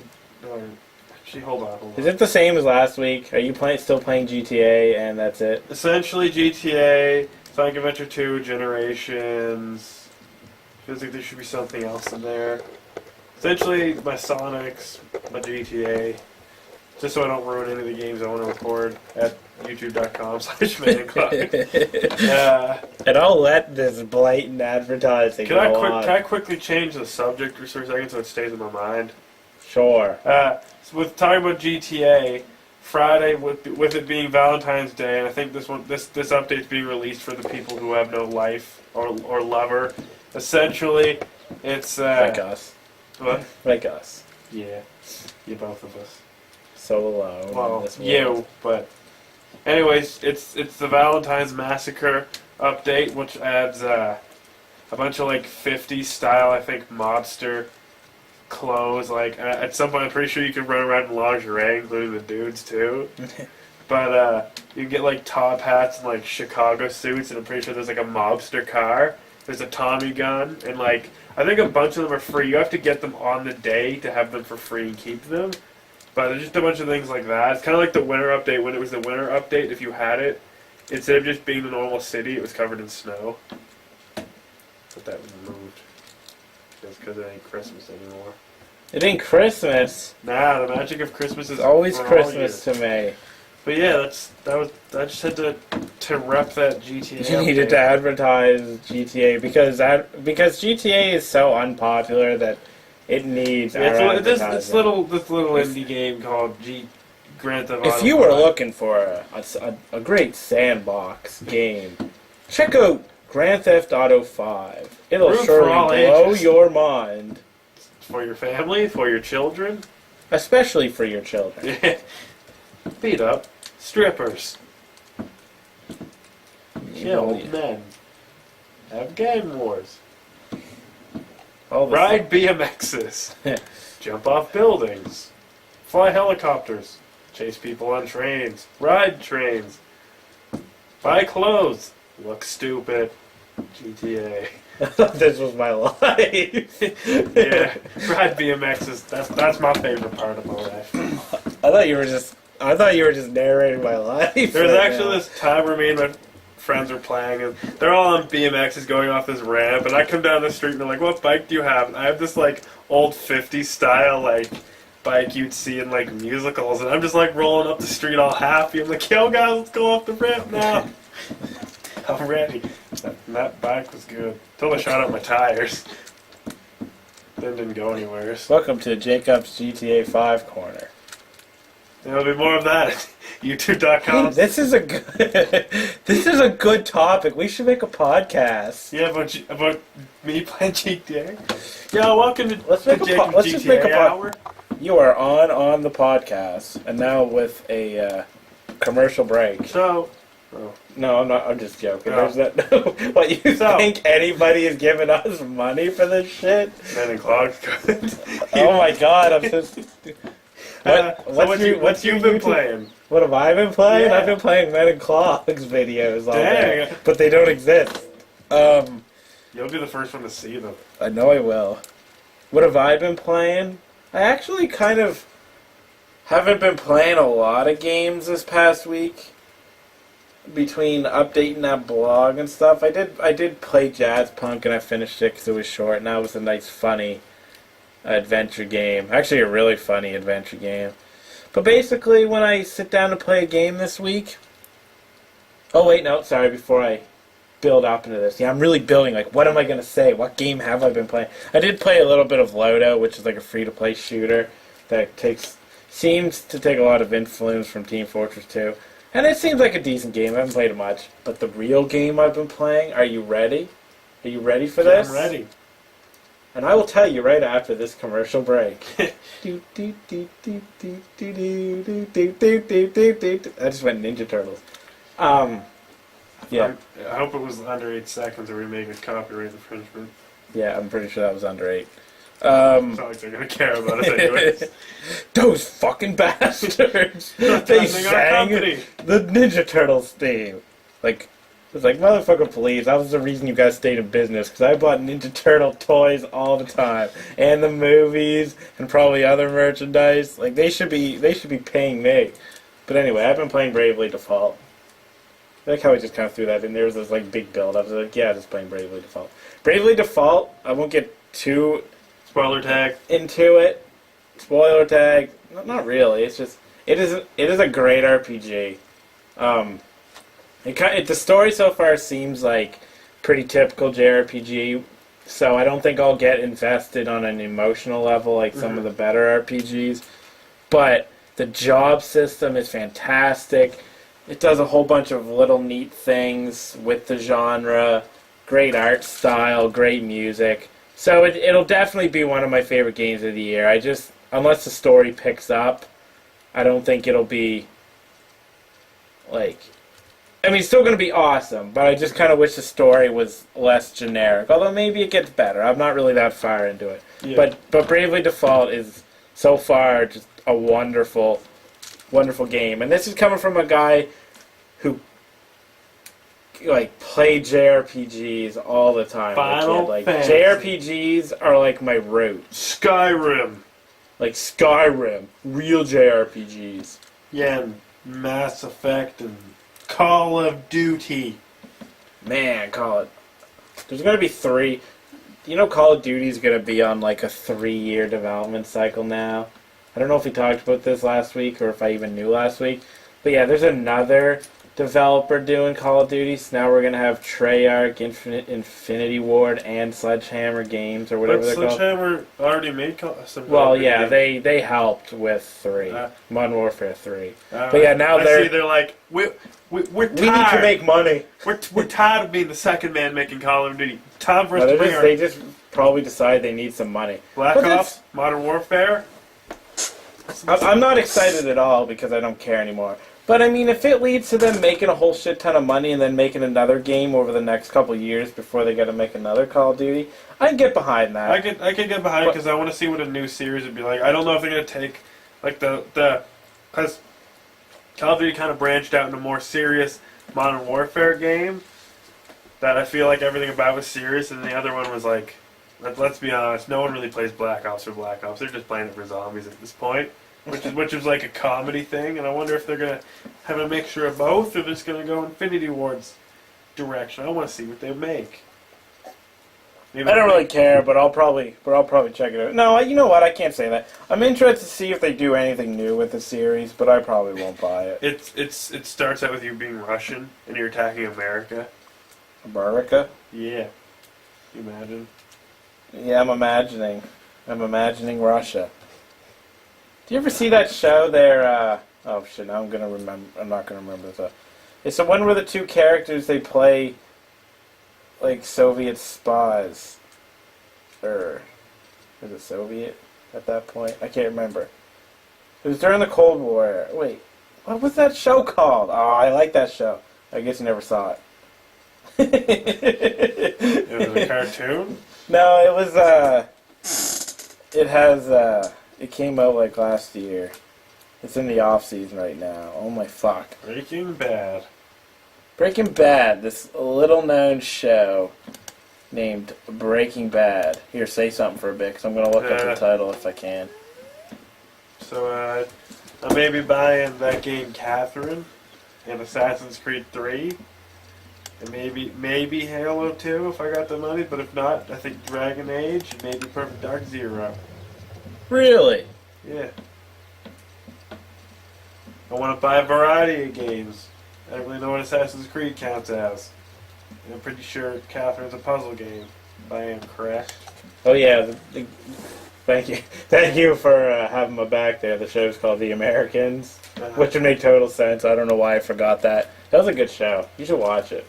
hold on. Is it the same as last week? Are you still playing GTA and that's it? Essentially, GTA, Sonic Adventure 2, Generations. Feels like there should be something else in there. Essentially, my Sonics, my GTA. Just so I don't ruin any of the games I want to record at youtube.com/manclock. And I'll let this blatant advertising Can on. I quickly change the subject for a second so it stays in my mind? Sure. So with talking about GTA, Friday with it being Valentine's Day, and I think this update's being released for the people who have no life or lover. Essentially, it's like us. What? Like us. Yeah, both of us. So alone. Well, in this world. you, but anyways, it's the Valentine's Massacre update, which adds a bunch of 50s style, I think, mobster clothes. At some point, I'm pretty sure you can run around in lingerie, including the dudes too. But you can get top hats and Chicago suits, and I'm pretty sure there's a mobster car. There's a Tommy gun, and I think a bunch of them are free. You have to get them on the day to have them for free and keep them. But there's just a bunch of things like that. It's kind of like the winter update. When it was the winter update, if you had it, instead of just being the normal city, it was covered in snow. But that was removed. Just because it ain't Christmas anymore. It ain't Christmas. Nah, the magic of Christmas is always for all Christmas years. to me. But yeah, I just had to rep that GTA. You needed to advertise GTA because GTA is so unpopular that it needs our advertising. This little indie game called Grand Theft Auto. If you were looking for a great sandbox game, check out Grand Theft Auto 5. It'll surely blow your mind. For your family, for your children. Especially for your children. Beat up strippers. Kill men. Have gang wars. Ride BMXs. Jump off buildings. Fly helicopters. Chase people on trains. Ride trains. Buy clothes. Look stupid. GTA. This was my life. Yeah, ride BMX that's my favorite part about life. I thought you were just narrating my life. There's actually this time where me and my friends are playing, and they're all on BMXs going off this ramp, and I come down the street and they're like, "What bike do you have?" And I have this like old 50s style like bike you'd see in like musicals, and I'm just like rolling up the street all happy. I'm like, "Yo guys, let's go off the ramp now." I'm ready. That bike was good. Till I shot out my tires. Then didn't go anywhere. Welcome to Jacob's GTA 5 corner. There'll be more of that at YouTube.com. Hey, this is a good topic. We should make a podcast. Yeah, about me playing GTA. Yeah, welcome to Let's make Jacob's let's GTA just make a hour. You are on the podcast, and now with a commercial break. So, No, I'm not. I'm just joking. No. There's that. What, you think anybody is giving us money for this shit? Men in clogs good. Oh my god, I'm so stupid. What you've been playing? What have I been playing? Yeah. I've been playing Men in Clogs videos all day, Dang. but they don't exist. You'll be the first one to see them. I know I will. What have I been playing? I actually kind of haven't been playing a lot of games this past week. Between updating that blog and stuff, I did play Jazzpunk, and I finished it because it was short, and that was a nice, funny adventure game. Actually, a really funny adventure game. But basically, when I sit down to play a game this week... Oh, wait, no, sorry, before I build up into this. Yeah, I'm really building, like, what am I going to say? What game have I been playing? I did play a little bit of Lodo, which is like a free-to-play shooter that seems to take a lot of influence from Team Fortress 2. And it seems like a decent game. I haven't played it much. But the real game I've been playing, are you ready? Are you ready for this? I'm ready. And I will tell you right after this commercial break. I just went Ninja Turtles. Yeah. I hope it was under 8 seconds or we make a copyright infringement. Yeah, I'm pretty sure that was under 8. It's not like they're going to care about us anyways. Those fucking bastards! They sang the Ninja Turtles theme. Like, it's like, motherfucker, please. That was the reason you guys stayed in business, because I bought Ninja Turtle toys all the time, and the movies, and probably other merchandise. Like, they should be paying me. But anyway, I've been playing Bravely Default. I like how I just kind of threw that in there. There's this like big build. I was like, yeah, just playing Bravely Default. Bravely Default. I won't get too Spoiler tag. into it. Spoiler tag. Not really. It's just it is a great RPG. The story so far seems like pretty typical JRPG, so I don't think I'll get invested on an emotional level like some of the better RPGs. But the job system is fantastic. It does a whole bunch of little neat things with the genre. Great art style, great music. So it'll definitely be one of my favorite games of the year. Unless the story picks up, I don't think it'll be like... I mean, it's still going to be awesome, but I just kind of wish the story was less generic. Although maybe it gets better. I'm not really that far into it. Yeah. But Bravely Default is, so far, just a wonderful, wonderful game. And this is coming from a guy who played JRPGs all the time. Final Fantasy. JRPGs are like my roots. Skyrim. Like Skyrim. Real JRPGs. Yeah, and Mass Effect and Call of Duty. Man, there's going to be 3. You know Call of Duty's going to be on like a 3-year development cycle now. I don't know if we talked about this last week or if I even knew last week. But yeah, there's another developer doing Call of Duty, so now we're going to have Treyarch, Infinity Ward, and Sledgehammer Games, or whatever they're called. Sledgehammer already made some... Well, yeah, they helped with 3. Modern Warfare 3. But yeah, now they're like, we're tired. We need to make money. We're tired of being the second man making Call of Duty. Time for us to bring They just probably decide they need some money. Black Ops, Modern Warfare. I'm not excited at all because I don't care anymore. But I mean, if it leads to them making a whole shit ton of money and then making another game over the next couple years before they got to make another Call of Duty, I can get behind that. I can get behind it because I want to see what a new series would be like. I don't know if they're gonna take like because Call of Duty kind of branched out into a more serious Modern Warfare game. that I feel like everything about was serious, and the other one was like, let's be honest, no one really plays Black Ops for Black Ops. They're just playing it for zombies at this point, which is like a comedy thing. And I wonder if they're gonna have a mixture of both, or they're just gonna go Infinity Ward's direction. I want to see what they make. Maybe I don't really care, but I'll probably check it out. No, you know what? I can't say that. I'm interested to see if they do anything new with the series, but I probably won't buy it. It starts out with you being Russian and you're attacking America. America? Yeah. Imagine. Yeah, I'm imagining Russia. Do you ever see that show there? Oh shit! Now I'm not gonna remember the. It's the one where the two characters they play like Soviet spies, or is it Soviet at that point? I can't remember. It was during the Cold War. Wait, what was that show called? Oh, I like that show. I guess you never saw it. It was a cartoon? No, it was, it came out like last year. It's in the off season right now. Oh my fuck. Breaking Bad. Breaking Bad, this little known show named Breaking Bad. Here, say something for a bit, because I'm going to look up the title if I can. So, I may be buying that game Catherine and Assassin's Creed 3. And maybe Halo 2 if I got the money, but if not, I think Dragon Age and maybe Perfect Dark Zero. Really? Yeah. I want to buy a variety of games. I don't really know what Assassin's Creed counts as. And I'm pretty sure Catherine's a puzzle game, if I am correct. Oh yeah, thank you for having my back there. The show's called The Americans, which would make total sense. I don't know why I forgot that. That was a good show. You should watch it.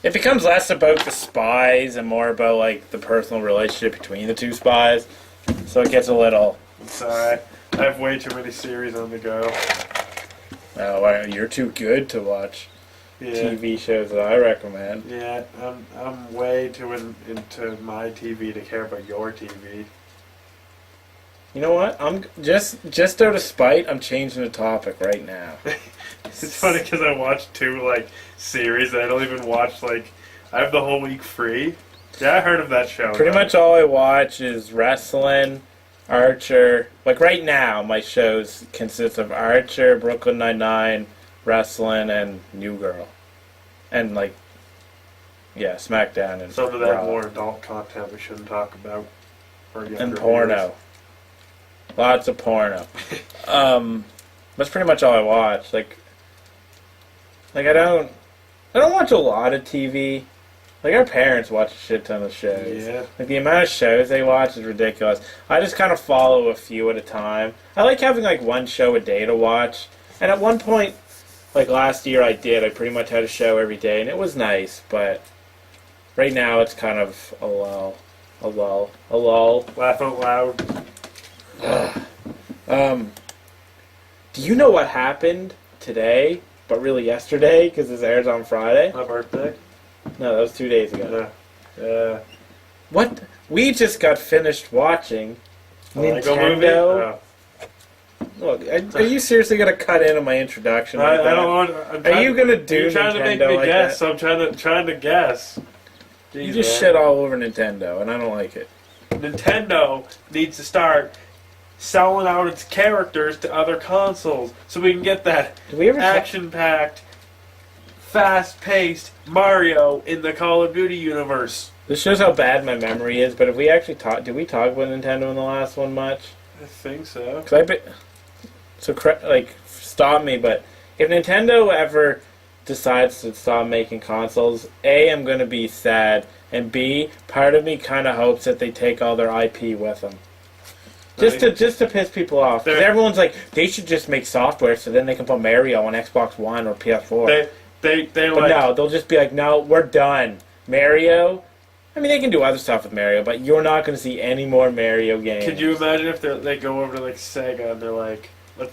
It becomes less about the spies and more about like the personal relationship between the two spies. So it gets a little. It's alright. I have way too many series on the go. Oh, wow, you're too good to watch TV shows that I recommend. Yeah, I'm way too into my TV to care about your TV. You know what? I'm just out of spite. I'm changing the topic right now. It's funny because I watched two like series that I don't even watch. Like, I have the whole week free. Yeah, I heard of that show. Pretty much all I watch is wrestling, Archer. Like right now, my shows consist of Archer, Brooklyn Nine-Nine, wrestling, and New Girl, and like, yeah, SmackDown and some of that Raw. more adult content we shouldn't talk about. And porno. Lots of porno. That's pretty much all I watch. Like I don't watch a lot of TV. Like our parents watch a shit ton of shows. Yeah. Like the amount of shows they watch is ridiculous. I just kind of follow a few at a time. I like having like one show a day to watch. And at one point, like last year I pretty much had a show every day and it was nice, but right now it's kind of a lull. Laugh out loud. Do you know what happened today, but really yesterday, because this airs on Friday? My birthday? No, that was 2 days ago. Yeah. What? We just got finished watching Lego Nintendo. movie? Look, are you seriously going to cut into my introduction like that? I don't want. Are you going to do You're trying Nintendo to make me like guess, that? so I'm trying to guess. Jeez, You just man. shit all over Nintendo, and I don't like it. Nintendo needs to start selling out its characters to other consoles so we can get that Did we ever action-packed, fast-paced Mario in the Call of Duty universe. This shows how bad my memory is, but if we actually did we talk about Nintendo in the last one much? I think so. Stop me, but if Nintendo ever decides to stop making consoles, A, I'm going to be sad, and B, part of me kind of hopes that they take all their IP with them. Just to piss people off. Because everyone's like, they should just make software so then they can put Mario on Xbox One or PS4. But no, they'll just be like, no, we're done. Mario, I mean, they can do other stuff with Mario, but you're not going to see any more Mario games. Could you imagine if they go over to like Sega and they're like,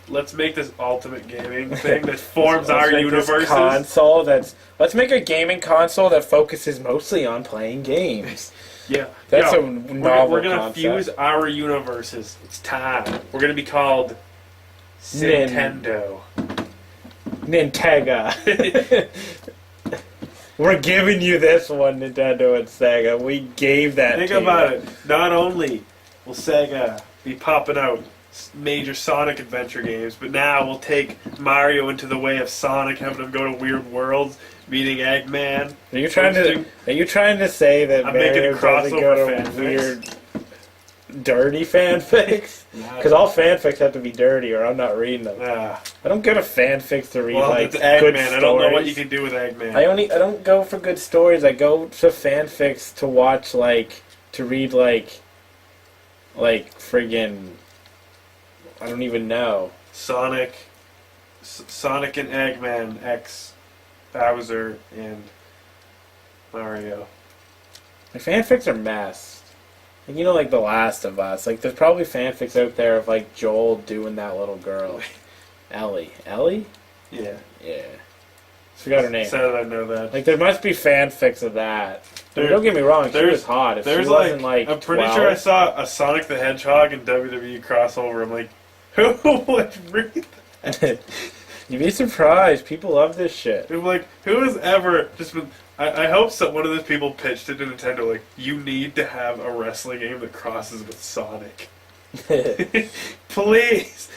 let's make this ultimate gaming thing that forms our universes. Let's make a gaming console that focuses mostly on playing games. Yeah, that's a novel We're gonna concept. fuse our universes. It's time. We're gonna be called Nintendo. Nintega. We're giving you this one, Nintendo and Sega. We gave that Think to about you. it. Not only will Sega be popping out major Sonic adventure games, but now we'll take Mario into the way of Sonic, having him go to weird worlds, meeting Eggman. Are you trying to say that I'm making a Mario doesn't go crossover to fanfics. weird, dirty fanfics? Because all fanfics have to be dirty, or I'm not reading them. I don't go to fanfics to read it's good Eggman. stories. I don't know what you can do with Eggman. I don't go for good stories. I go to fanfics to watch to read friggin' I don't even know. Sonic and Eggman X Bowser and Mario. Fanfics are mess. Like The Last of Us. There's probably fanfics out there of Joel doing that little girl, Ellie. Ellie? Yeah. Yeah. Forgot her name. Sad that I know that. There must be fanfics of that. Don't get me wrong, she was hot. If she wasn't I'm pretty 12, sure I saw a Sonic the Hedgehog and WWE crossover. I'm like, who would read that? You'd be surprised. People love this shit. I'm like, who has ever just been... I hope one of those people pitched it to Nintendo, you need to have a wrestling game that crosses with Sonic. Please!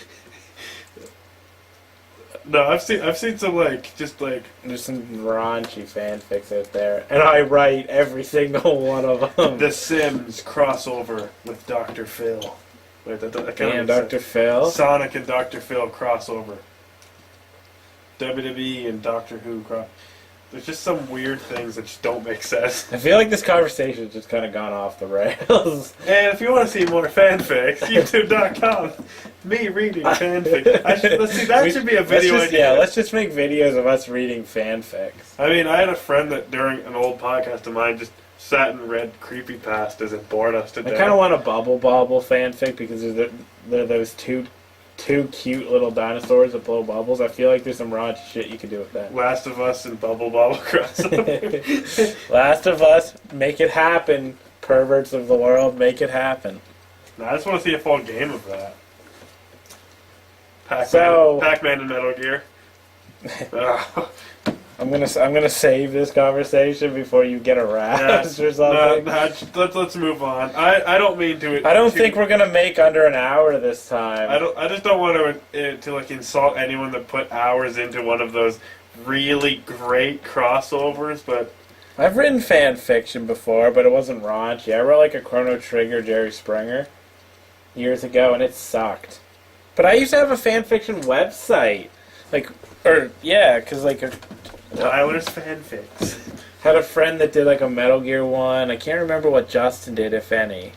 No, I've seen some There's some raunchy fanfics out there, and I write every single one of them. The Sims crossover with Dr. Phil. Wait, And Dr. Phil? Sonic and Dr. Phil crossover. WWE and Doctor Who There's just some weird things that just don't make sense. I feel like this conversation has just kind of gone off the rails. And if you want to see more fanfics, youtube.com. Me reading fanfic. That should be a video idea. Yeah, let's just make videos of us reading fanfics. I mean, I had a friend that during an old podcast of mine just sat and read creepypastas and bored us to death. I kind of want a Bubble Bobble fanfic because there are those two cute little dinosaurs that blow bubbles. I feel like there's some raunchy shit you could do with that. Last of Us and Bubble Bobble crossover. Last of Us, make it happen. Perverts of the world, make it happen. I just want to see a full game of that. Pac-Man and Metal Gear. I'm gonna save this conversation before you get harassed or something. Let's move on. I don't mean to. I don't think we're gonna make under an hour this time. I just don't want to insult anyone that put hours into one of those really great crossovers. But I've written fan fiction before, but it wasn't raunchy. I wrote a Chrono Trigger Jerry Springer years ago, and it sucked. But I used to have a fan fiction website, because Tyler's fanfics. Had a friend that did a Metal Gear one. I can't remember what Justin did, if any.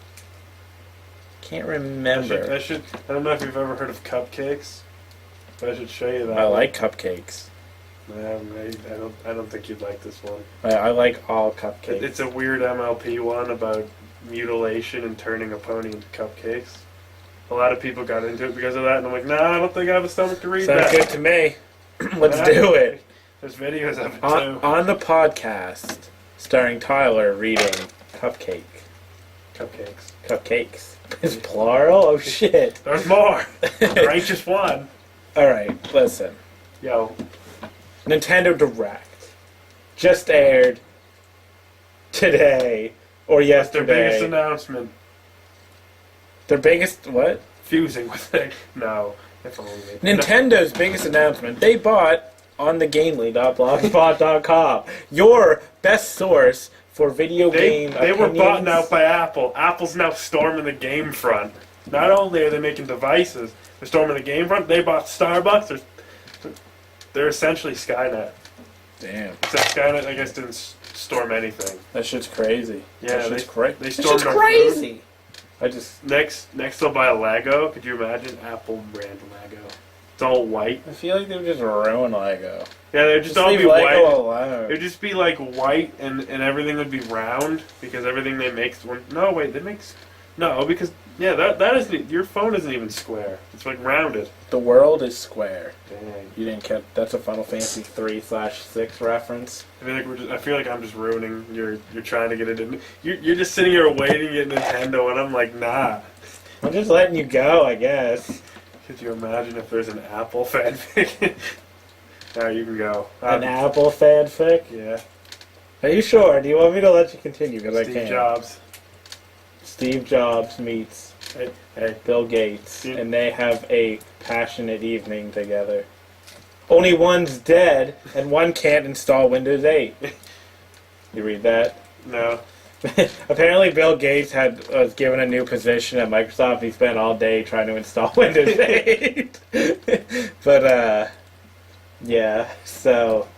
Can't remember. I don't know if you've ever heard of cupcakes, but I should show you that. I like cupcakes. I don't think you'd like this one. I like all cupcakes. It's a weird MLP one about mutilation and turning a pony into cupcakes. A lot of people got into it because of that, and I'm like, nah, I don't think I have a stomach to read that. Sounds good to me. Let's do it. There's videos of it too. On the podcast, starring Tyler reading Cupcakes. It's plural? Oh shit. There's more. Righteous one. Alright, listen. Yo. Nintendo Direct just aired today or yesterday. Their biggest announcement. Their biggest what? Fusing with it. No. If only. Nintendo's biggest announcement. They bought onthegamely.blogspot.com, your best source for video game They were opinions. bought out by Apple. Apple's now storming the game front. Not only are they making devices, they're storming the game front. They bought Starbucks. They're essentially Skynet. Damn. Except Skynet, I guess, didn't storm anything. That shit's crazy. Yeah, that shit's crazy. They stormed our crazy. food. I just Next they'll buy a Lego. Could you imagine Apple brand Lego? It's all white. I feel like they would just ruin Lego. Yeah, they'd just all leave be Lego white. alone. It'd just be white, and everything would be round because everything they make. Because that isn't. Your phone isn't even square. It's rounded. The world is square. Dang. You didn't get. That's a Final Fantasy 3/6 reference. I feel like I'm just ruining. You're trying to get it in. You're just sitting here waiting to get Nintendo, and I'm like, nah. I'm just letting you go, I guess. Could you imagine if there's an Apple fanfic? Now you can go. An Apple fanfic? Yeah. Are you sure? Do you want me to let you continue? Because I Steve can't. Jobs. Steve Jobs meets Hey. Bill Gates, Yeah. and they have a passionate evening together. Only one's dead, and one can't install Windows 8. You read that? No. Apparently, Bill Gates was given a new position at Microsoft. He spent all day trying to install Windows 8. But yeah. So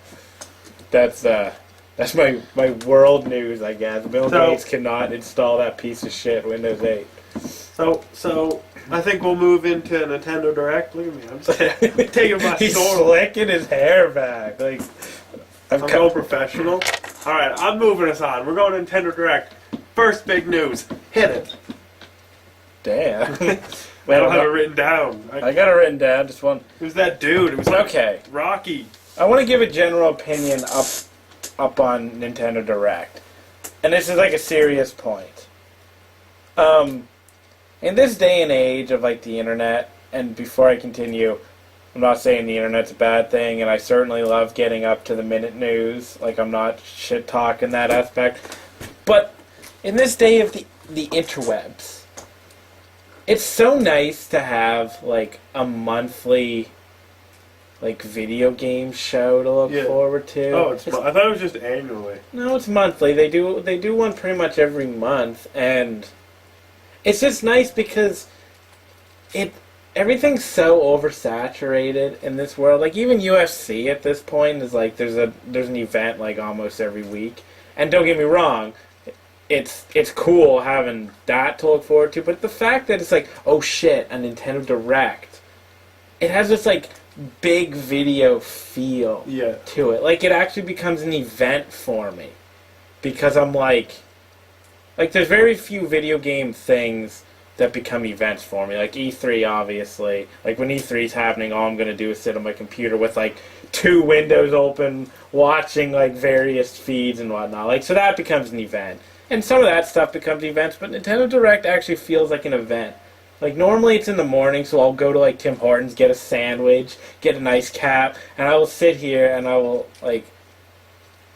that's my world news, I guess. Bill Gates cannot install that piece of shit Windows 8. So I think we'll move into Nintendo Direct. Look at me, I'm just taking my He's storm. slicking his hair back. Like I'm going professional. All right, I'm moving us on. We're going to Nintendo Direct. First big news. Hit it. Damn. I don't have it written down. I got it written down. Just one. It was that dude. It was like Okay. Rocky. I want to give a general opinion up on Nintendo Direct, and this is like a serious point. In this day and age of like the internet, and before I continue, I'm not saying the internet's a bad thing, and I certainly love getting up to the minute news. Like, I'm not shit talking that aspect, but in this day of the interwebs, it's so nice to have like a monthly like video game show to look forward to. Oh, I thought it was just annually. No, it's monthly. They do one pretty much every month, and it's just nice because everything's so oversaturated in this world. Like, even UFC at this point is like there's an event like almost every week. And don't get me wrong, it's cool having that to look forward to, but the fact that it's like, oh shit, a Nintendo Direct, it has this like big video feel to it. Like, it actually becomes an event for me. Because I'm like there's very few video game things that become events for me. Like E3, obviously. Like, when E3's happening, all I'm going to do is sit on my computer with, like, 2 windows open, watching, like, various feeds and whatnot. Like, so that becomes an event. And some of that stuff becomes events, but Nintendo Direct actually feels like an event. Like, normally it's in the morning, so I'll go to, like, Tim Hortons, get a sandwich, get a nice cap, and I will sit here and I will, like,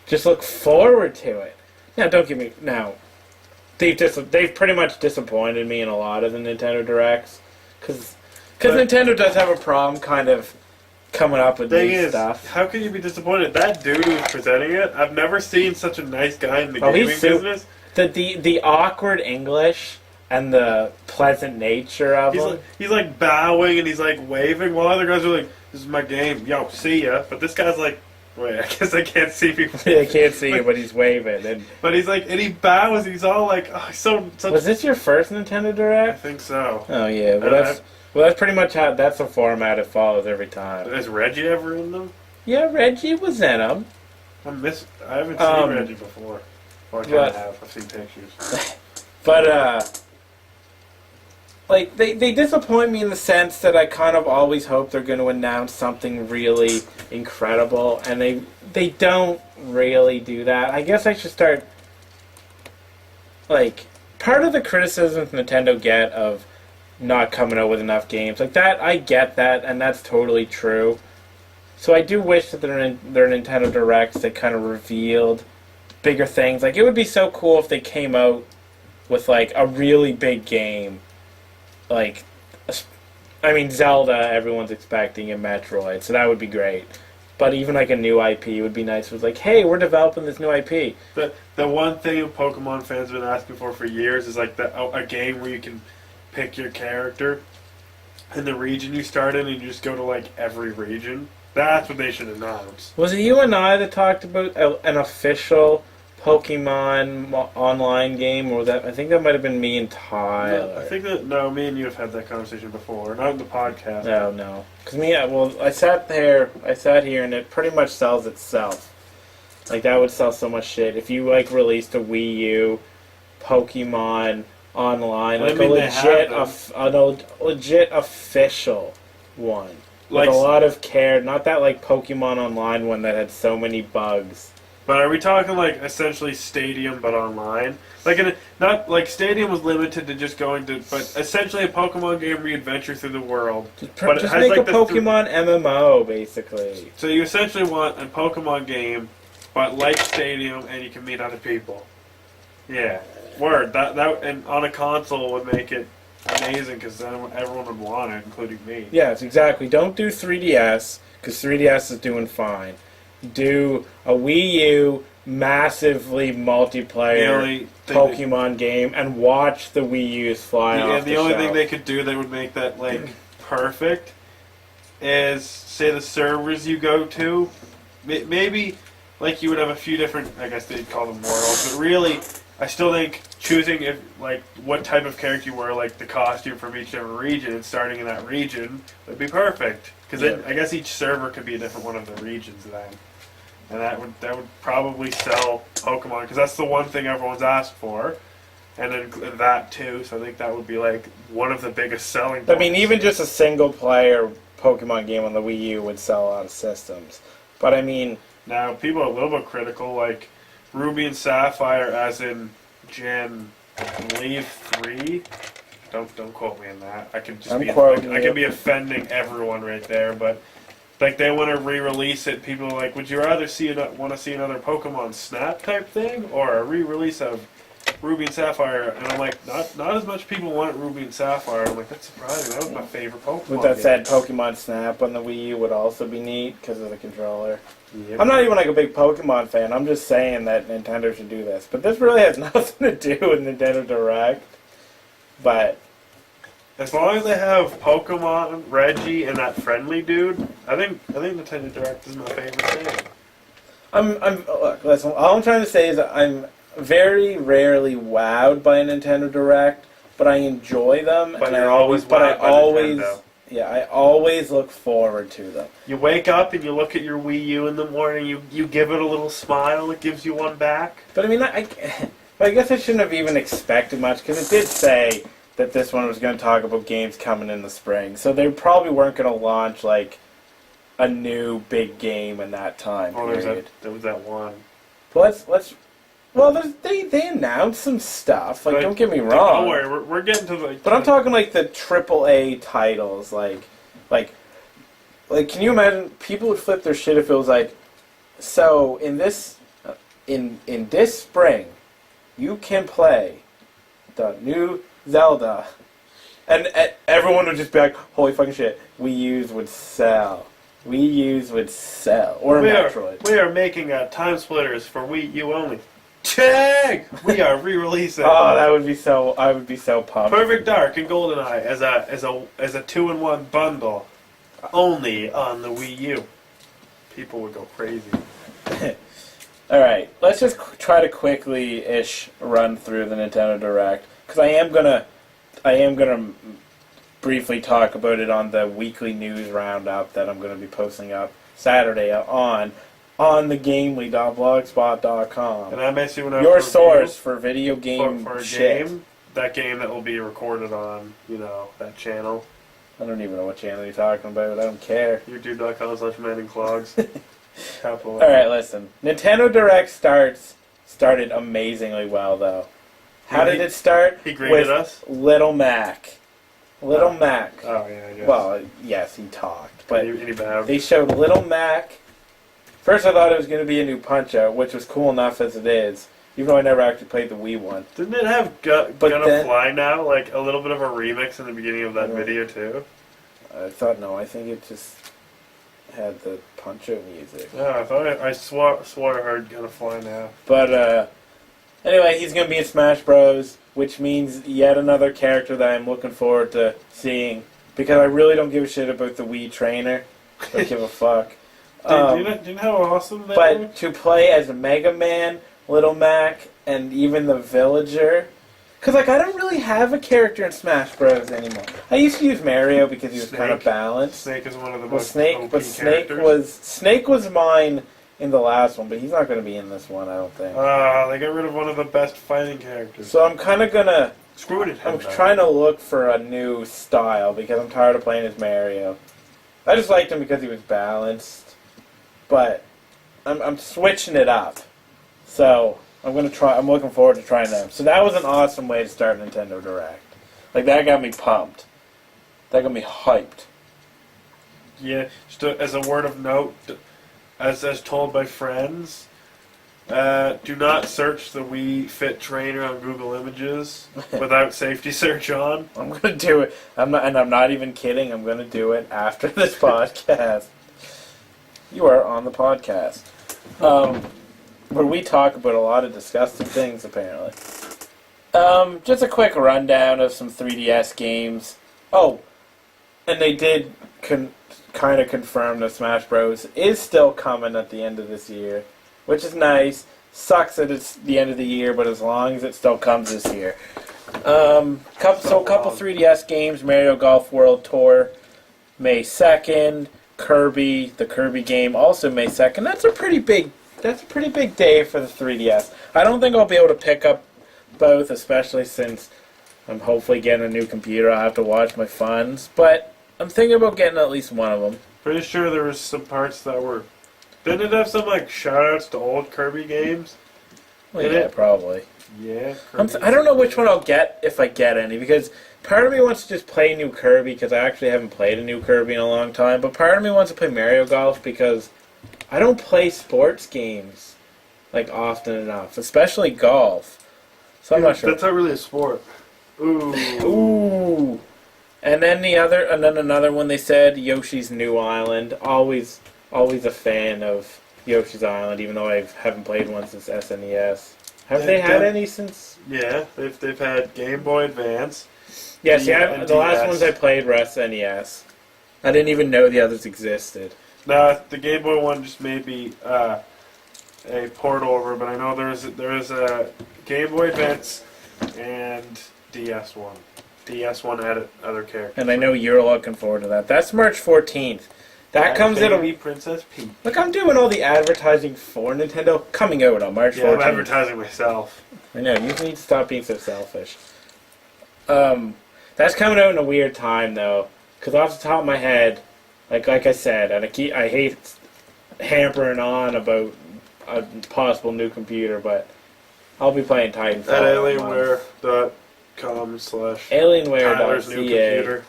just look forward to it. Now, don't get me... Now, they've pretty much disappointed me in a lot of the Nintendo Directs. Because Nintendo does have a problem kind of coming up with new stuff. How can you be disappointed? That dude who's presenting it, I've never seen such a nice guy in the gaming business. The awkward English and the pleasant nature of him. He's like bowing and he's like waving while other guys are like, this is my game, yo, see ya. But this guy's like, wait, I guess I can't see people. Yeah, I can't see you, but he's waving. But he's like, and he bows, and he's all like, oh, so. Was this your first Nintendo Direct? I think so. Oh yeah, well that's pretty much how that's the format it follows every time. Is Reggie ever in them? Yeah, Reggie was in them. I haven't seen Reggie before. Or I kind of have. I've seen pictures. But like they disappoint me in the sense that I kind of always hope they're going to announce something really incredible, and they don't really do that. I guess I should start, like, part of the criticisms Nintendo get of not coming out with enough games like that, I get that, and that's totally true. So I do wish that their Nintendo Directs that kind of revealed bigger things. Like, it would be so cool if they came out with like a really big game. Like, I mean, Zelda, everyone's expecting, and Metroid, so that would be great. But even like a new IP would be nice. It was like, hey, we're developing this new IP. The one thing Pokemon fans have been asking for years is like a game where you can pick your character and the region you start in, and you just go to like every region. That's what they should announce. Was it you and I that talked about an official Pokemon online game, or that I think that might have been me and Tyler. I think me and you have had that conversation before, not in the podcast. No, because I sat here, and it pretty much sells itself. Like, that would sell so much shit if you like released a Wii U Pokemon online, like a legit official one, with a lot of care, not that like Pokemon Online one that had so many bugs. But are we talking like essentially Stadium but online? Like not like Stadium was limited to just going to, but essentially a Pokemon game where you adventure through the world. Just make a Pokemon MMO, basically. So you essentially want a Pokemon game but like Stadium, and you can meet other people. Yeah, word. That and on a console would make it amazing because then everyone would want it, including me. Yes, exactly. Don't do 3DS because 3DS is doing fine. Do a Wii U massively multiplayer Pokemon game and watch the Wii U's fly off the the only shelf. thing they could do that would make that like perfect is say the servers you go to, maybe like you would have a few different. I guess they'd call them worlds, but really, I still think choosing if like what type of character you were, like the costume from each different region, and starting in that region would be perfect. Because I guess each server could be a different one of the regions then. And that would probably sell Pokemon because that's the one thing everyone's asked for, and then that too. So I think that would be like one of the biggest selling points. I mean, even just a single player Pokemon game on the Wii U would sell a lot of systems. But I mean, now people are a little bit critical, like Ruby and Sapphire, as in Gen, I believe 3. Don't quote me on that. I could just I could be offending everyone right there, but. Like they want to re-release it. People are like, would you rather want to see another Pokemon Snap type thing, or a re-release of Ruby and Sapphire? And I'm like, not as much people want Ruby and Sapphire. I'm like, that's surprising. That was my favorite Pokemon. With that said, Pokemon Snap on the Wii U would also be neat because of the controller. Yep. I'm not even like a big Pokemon fan. I'm just saying that Nintendo should do this. But this really has nothing to do with Nintendo Direct. But as long as they have Pokemon, Reggie, and that friendly dude, I think Nintendo Direct is my favorite thing. Look, listen, all I'm trying to say is that I'm very rarely wowed by a Nintendo Direct, but I enjoy them. But and you're always but I wowed by always, Nintendo. yeah, I always look forward to them. You wake up and you look at your Wii U in the morning. You give it a little smile. It gives you one back. But I mean, I guess I shouldn't have even expected much because it did say that this one was going to talk about games coming in the spring. So they probably weren't going to launch, like, a new big game in that time period. There was that one. But they announced some stuff. Like, don't get me wrong. Don't worry, we're getting to the... But I'm talking, like, the AAA titles. Like, can you imagine? People would flip their shit if it was like, so in this spring, you can play the new Zelda, and everyone would just be like, "Holy fucking shit!" Wii U's would sell. Wii U's would sell, or Metroid. We are making Time Splitters for Wii U only. Check! We are re-releasing. Oh, that would be so. I would be so pumped. Perfect Dark and GoldenEye as a 2-in-1 bundle, only on the Wii U. People would go crazy. All right, let's just try to quickly-ish run through the Nintendo Direct. Because I am gonna briefly talk about it on the weekly news roundup that I'm gonna be posting up Saturday on thegamely.blogspot.com. And I'm basically your source for video game for a shit. game, that game that will be recorded on that channel. I don't even know what channel you're talking about. I don't care. YouTube.com/manandclogs. All right, listen. Nintendo Direct started amazingly well though. How did it start? He greeted us? Little Mac. Mac. Oh, yeah, I guess. Well, yes, he talked. But bad. they showed Little Mac. First I thought it was going to be a new Punch-Out, which was cool enough as it is. Even though I never actually played the Wii one. Didn't it have Gonna Fly Now? Like, a little bit of a remix in the beginning of that video, too? I thought, no, I think it just had the Punch-Out music. Yeah, I swore I heard Gonna Fly Now. But, anyway, he's going to be in Smash Bros., which means yet another character that I'm looking forward to seeing. Because I really don't give a shit about the Wii trainer. Don't give a fuck. Do you know how awesome that But was? to play as Mega Man, Little Mac, and even the Villager... Because, like, I don't really have a character in Smash Bros. Anymore. I used to use Mario because he was kind of balanced. Snake is one of the most Snake, but characters. Snake was mine in the last one, but he's not going to be in this one, I don't think. They got rid of one of the best fighting characters. So I'm kind of going to... Screw it. I'm trying to look for a new style because I'm tired of playing as Mario. I just liked him because he was balanced, but I'm switching it up. So I'm going to try. I'm looking forward to trying that. So that was an awesome way to start Nintendo Direct. Like, that got me pumped. That got me hyped. Yeah, just as a word of note, as told by friends, Do not search the Wii Fit Trainer on Google Images without safety search on. I'm gonna do it. I'm not even kidding. I'm gonna do it after this podcast. You are on the podcast, where we talk about a lot of disgusting things. Apparently, just a quick rundown of some 3DS games. Oh, and they did kind of confirm that Smash Bros. Is still coming at the end of this year, which is nice. Sucks that it's the end of the year, but as long as it still comes this year. A couple 3DS games: Mario Golf World Tour, May 2nd. Kirby, the Kirby game, also May 2nd. That's a pretty big day for the 3DS. I don't think I'll be able to pick up both, especially since I'm hopefully getting a new computer. I'll have to watch my funds, but I'm thinking about getting at least one of them. Pretty sure there was some parts that were... Didn't it have some, like, shout-outs to old Kirby games? Well, yeah, probably. Yeah. I don't know which one I'll get, if I get any, because part of me wants to just play new Kirby, because I actually haven't played a new Kirby in a long time, but part of me wants to play Mario Golf, because I don't play sports games, like, often enough, especially golf. So I'm not sure. That's not really a sport. Ooh. Ooh. And then another one they said, Yoshi's New Island. Always a fan of Yoshi's Island, even though I haven't played one since SNES. Have they had any since? Yeah, they've had Game Boy Advance. Yes, the last ones I played were SNES. I didn't even know the others existed. No, the Game Boy one just may be a port over, but I know there is a Game Boy Advance and DS one. DS one had other characters. And I know you're looking forward to that. That's March 14th. That comes in a... Princess Peach. Look, I'm doing all the advertising for Nintendo coming out on March 14th. Yeah, I'm advertising myself. I know, you need to stop being so selfish. That's coming out in a weird time, though. Because off the top of my head, like I said, and I hate hampering on about a possible new computer, but I'll be playing Titanfall. At alienware.com/ Tyler's new Alienware.ca.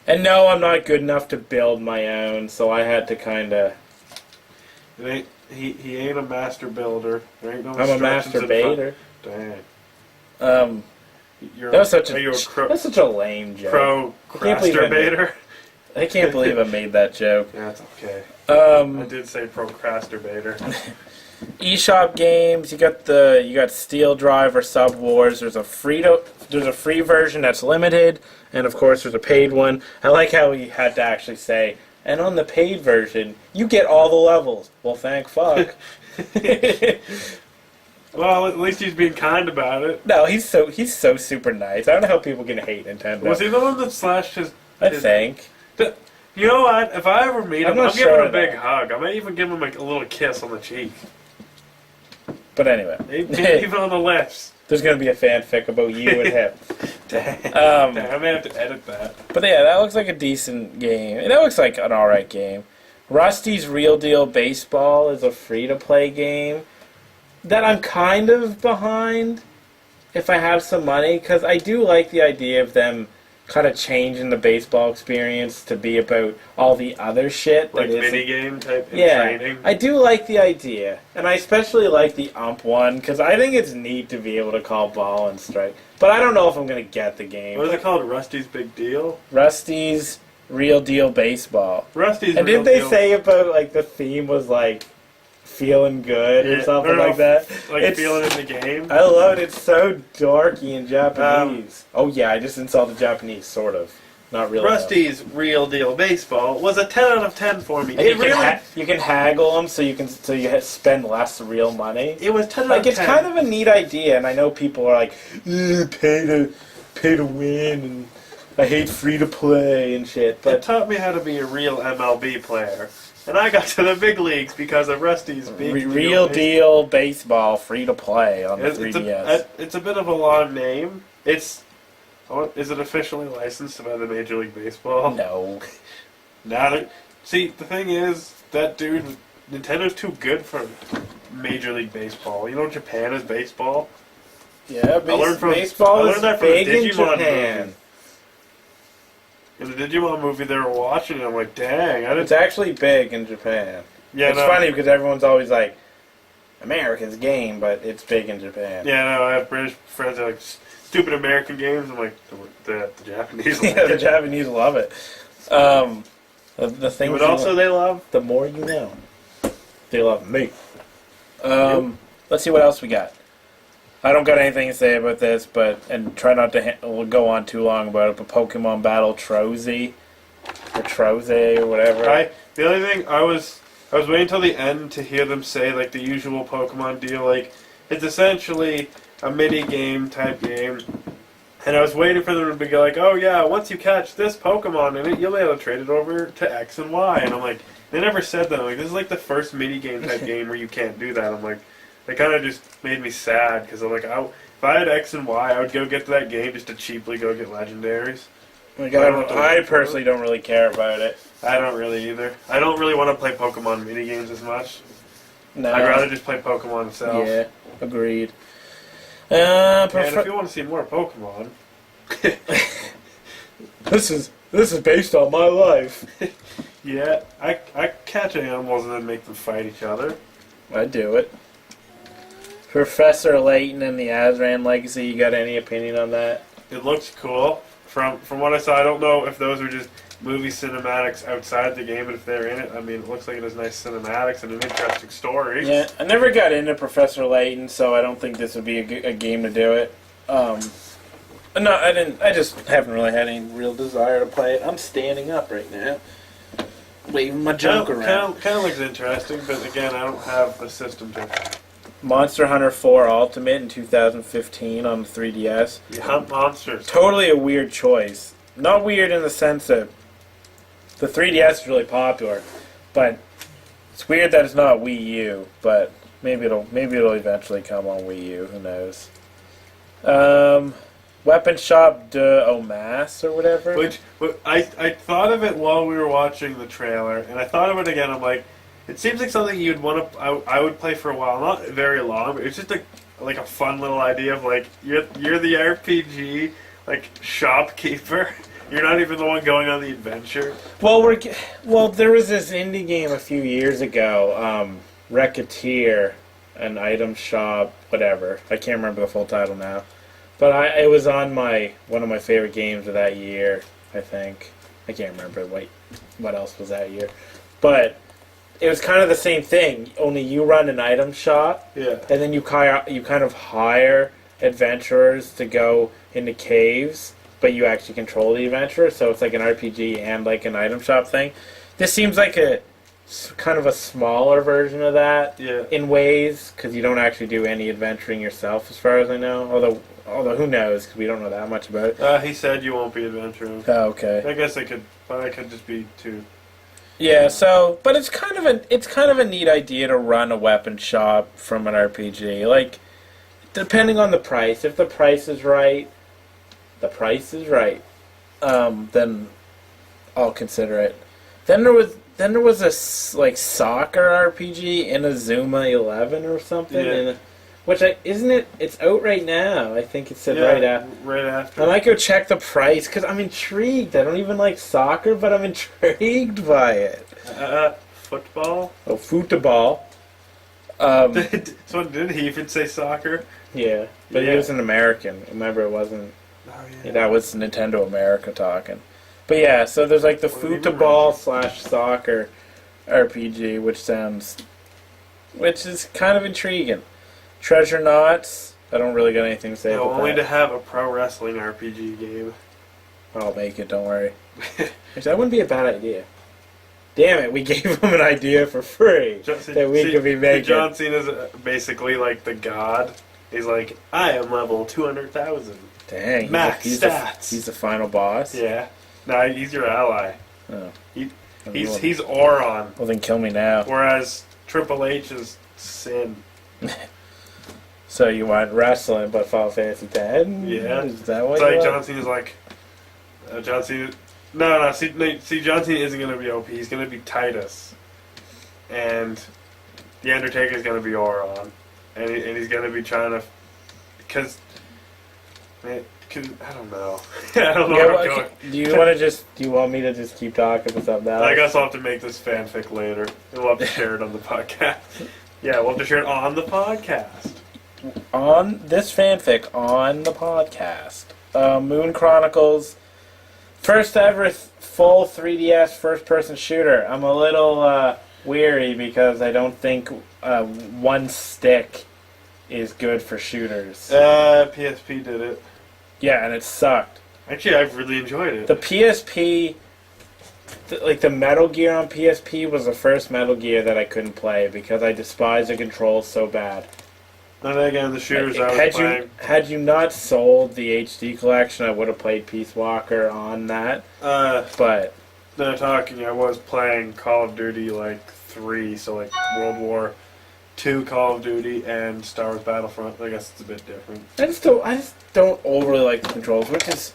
And no, I'm not good enough to build my own, so I had to kind of... He ain't a master builder. There ain't no I'm a masturbator. Dang. That's such a lame joke. Procrastinator? I can't believe I made that joke. Yeah, that's okay. I did say procrastinator. eShop games. You got Steel Driver, Sub Wars. There's a free version that's limited, and of course there's a paid one. I like how he had to actually say, and on the paid version, you get all the levels. Well, thank fuck. Well, at least he's being kind about it. No, he's so super nice. I don't know how people can hate Nintendo. Was he the one that slashed his... I think. You know what? If I ever meet him, I'm I'll give him a big though. hug. I might even give him a little kiss on the cheek. But anyway. Even on the lips. There's going to be a fanfic about you and him. Dang. I may have to edit that. But yeah, that looks like a decent game. That looks like an alright game. Rusty's Real Deal Baseball is a free-to-play game that I'm kind of behind if I have some money, because I do like the idea of them kind of changing the baseball experience to be about all the other shit. Like minigame type training. I do like the idea. And I especially like the ump one, because I think it's neat to be able to call ball and strike. But I don't know if I'm going to get the game. What is it called? Rusty's Big Deal? Rusty's Real Deal Baseball. Rusty's and Real did they Deal. say about, like, the theme was, like, feeling good or something like that? Like feeling in the game? I love it. It's so dorky in Japanese. Oh, yeah, I just insulted Japanese, sort of. Not really. Rusty's Real Deal Baseball was a 10 out of 10 for me. You can haggle them so you spend less real money. It was 10 out of 10. Like, it's kind of a neat idea, and I know people are like, pay to win, and I hate free-to-play and shit. But it taught me how to be a real MLB player. And I got to the big leagues because of Rusty's Real Deal Baseball free-to-play on the 3DS. It's a bit of a long name. Is it officially licensed by the Major League Baseball? No. See, the thing is, that dude, Nintendo's too good for Major League Baseball. You know Japan is baseball? Yeah, baseball is big in Japan. In the Digimon movie they were watching, and I'm like, dang. It's actually big in Japan. Yeah, It's funny because everyone's always like, America's game, but it's big in Japan. Yeah, no, I have British friends that are like stupid American games. I'm like, the Japanese like Yeah, the it. Japanese love it. The things But also they love. the more you know. They love me. Let's see what else we got. I don't got anything to say about this, and try not to go on too long about it. But Pokemon Battle Trozy or Troze or whatever. The only thing I was waiting till the end to hear them say like the usual Pokemon deal. Like it's essentially a mini game type game. And I was waiting for them to be like, oh yeah, once you catch this Pokemon in it, you'll be able to trade it over to X and Y. And I'm like, they never said that. I'm like, this is like the first mini game type game where you can't do that. I'm like, it kind of just made me sad because I'm like, if I had X and Y, I would go get to that game just to cheaply go get legendaries. Like, I personally don't really care about it. I don't really either. I don't really want to play Pokemon mini games as much. No. I'd rather just play Pokemon itself. Yeah, agreed. And if you want to see more Pokemon, this is based on my life. yeah, I catch animals and then make them fight each other. I do it. Professor Layton and the Azran Legacy. You got any opinion on that? It looks cool. From what I saw, I don't know if those are just movie cinematics outside the game, but if they're in it, I mean, it looks like it has nice cinematics and an interesting story. Yeah, I never got into Professor Layton, so I don't think this would be a game to do it. No, I didn't. I just haven't really had any real desire to play it. I'm standing up right now, waving my junk around. Kind of looks interesting, but again, I don't have a system to. Monster Hunter 4 Ultimate in 2015 on the 3DS. You hunt monsters. Totally a weird choice. Not weird in the sense that the 3DS is really popular, but it's weird that it's not Wii U. But maybe it'll eventually come on Wii U. Who knows? Weapon Shop de Omas or whatever. Which I thought of it while we were watching the trailer, and I thought of it again. I'm like, it seems like something you'd want to. I would play for a while, not very long, but it's just like a fun little idea of like you're the RPG like shopkeeper. You're not even the one going on the adventure. Well, there was this indie game a few years ago, Racketeer, an item shop, whatever. I can't remember the full title now, but it was on one of my favorite games of that year. I think I can't remember what else was that year, but it was kind of the same thing. Only you run an item shop, Yeah. and then you kind of hire adventurers to go into caves. But you actually control the adventure, so it's like an RPG and like an item shop thing. This seems like a kind of a smaller version of that in ways, because you don't actually do any adventuring yourself, as far as I know. Although who knows, because we don't know that much about it. He said you won't be adventuring. Oh, okay. I guess I could just be too. Yeah. So, but it's kind of a neat idea to run a weapon shop from an RPG. Like, depending on the price, if the price is right. Then I'll consider it. Then there was a soccer RPG in Inazuma 11 or something, isn't it? It's out right now. I think it said right after. I might go check the price because I'm intrigued. I don't even like soccer, but I'm intrigued by it. Football. Oh, football. So did he even say soccer? Yeah, but he was an American. Remember, it wasn't. Oh, yeah, that was Nintendo America talking. But yeah, so there's like the football/soccer RPG, which is kind of intriguing. Treasure Knots. I don't really got anything to say about only that. to have a pro wrestling RPG game. I'll make it. Don't worry. Actually, that wouldn't be a bad idea. Damn it, we gave him an idea for free that we could be making. John Cena's basically like the god. He's like, I am level 200,000. Dang, max stats. He's the final boss. Yeah. Nah, he's your ally. Oh. He's Auron. Well, then kill me now. Whereas Triple H is Sin. So you want wrestling, but Final Fantasy X? Yeah. Is that what it's you like want? John Cena's like John Cena. No. See, John Cena isn't gonna be OP. He's gonna be Titus, and the Undertaker's gonna be Auron, and he's gonna be trying to, because I don't know. I don't know Yeah, where well, I'm going. do you want me to just keep talking about something else? I guess I'll have to make this fanfic later. And we'll have to share it on the podcast. Yeah, we'll have to share it on the podcast. On this fanfic on the podcast, Moon Chronicles, first ever full 3DS first-person shooter. I'm a little weary because I don't think one stick is good for shooters. PSP did it. Yeah, and it sucked. Actually, I've really enjoyed it. The PSP, like the Metal Gear on PSP, was the first Metal Gear that I couldn't play because I despise the controls so bad. And then again, the shooters I was playing. Had you not sold the HD collection, I would have played Peace Walker on that. But no, talking, I was playing Call of Duty 3, so World War II Call of Duty and Star Wars Battlefront. I guess it's a bit different. I just don't overly like the controls, which is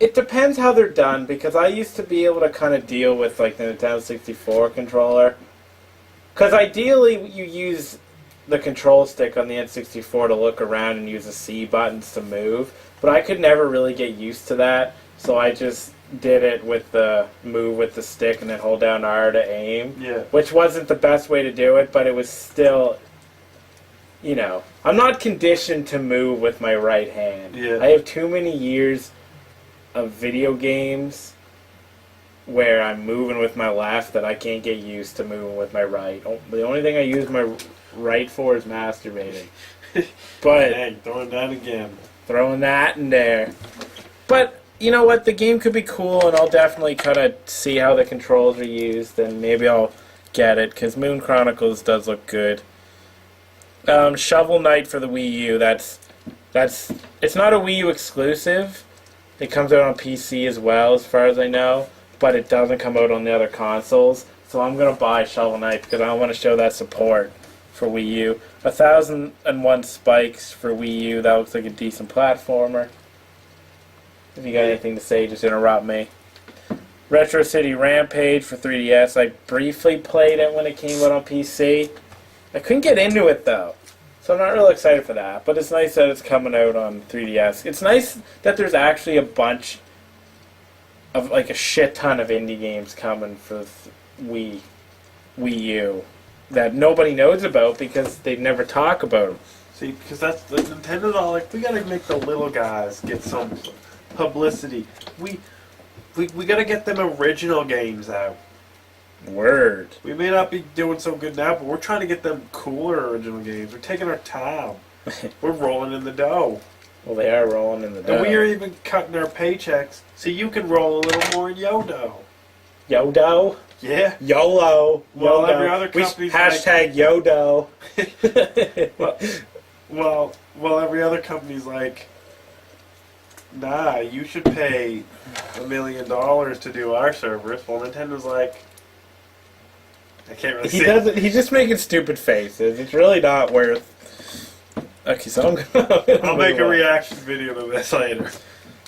it depends how they're done, because I used to be able to kind of deal with the Nintendo 64 controller, because ideally you use the control stick on the N64 to look around and use the C buttons to move, but I could never really get used to that, so I just did it with the move with the stick and then hold down R to aim. Yeah. Which wasn't the best way to do it, but it was still, I'm not conditioned to move with my right hand. Yeah. I have too many years of video games where I'm moving with my left that I can't get used to moving with my right. The only thing I use my right for is masturbating. But dang, throwing that again. Throwing that in there. But you know what? The game could be cool, and I'll definitely kind of see how the controls are used, and maybe I'll get it, because Moon Chronicles does look good. Shovel Knight for the Wii U. It's not a Wii U exclusive. It comes out on PC as well, as far as I know, but it doesn't come out on the other consoles. So I'm gonna buy Shovel Knight because I want to show that support for Wii U. 1001 Spikes for Wii U. That looks like a decent platformer. If you got anything to say, just interrupt me. Retro City Rampage for 3DS. I briefly played it when it came out on PC. I couldn't get into it though, so I'm not really excited for that. But it's nice that it's coming out on 3DS. It's nice that there's actually a bunch of a shit ton of indie games coming for Wii U that nobody knows about because they never talk about them. See, because that's the Nintendo's all we gotta make the little guys get some publicity. We gotta get them original games out. Word. We may not be doing so good now, but we're trying to get them cooler original games. We're taking our time. We're rolling in the dough. Well, they are rolling in the dough. And we are even cutting our paychecks so you can roll a little more in Yodo. Yodo? Yeah. YOLO. Well, Yodo. every other company's hashtag Yodo. well, every other company's nah, you should pay $1 million to do our service. Well, Nintendo's I can't really say. He's just making stupid faces. It's really not worth. Okay, so I'll make a reaction video to this later.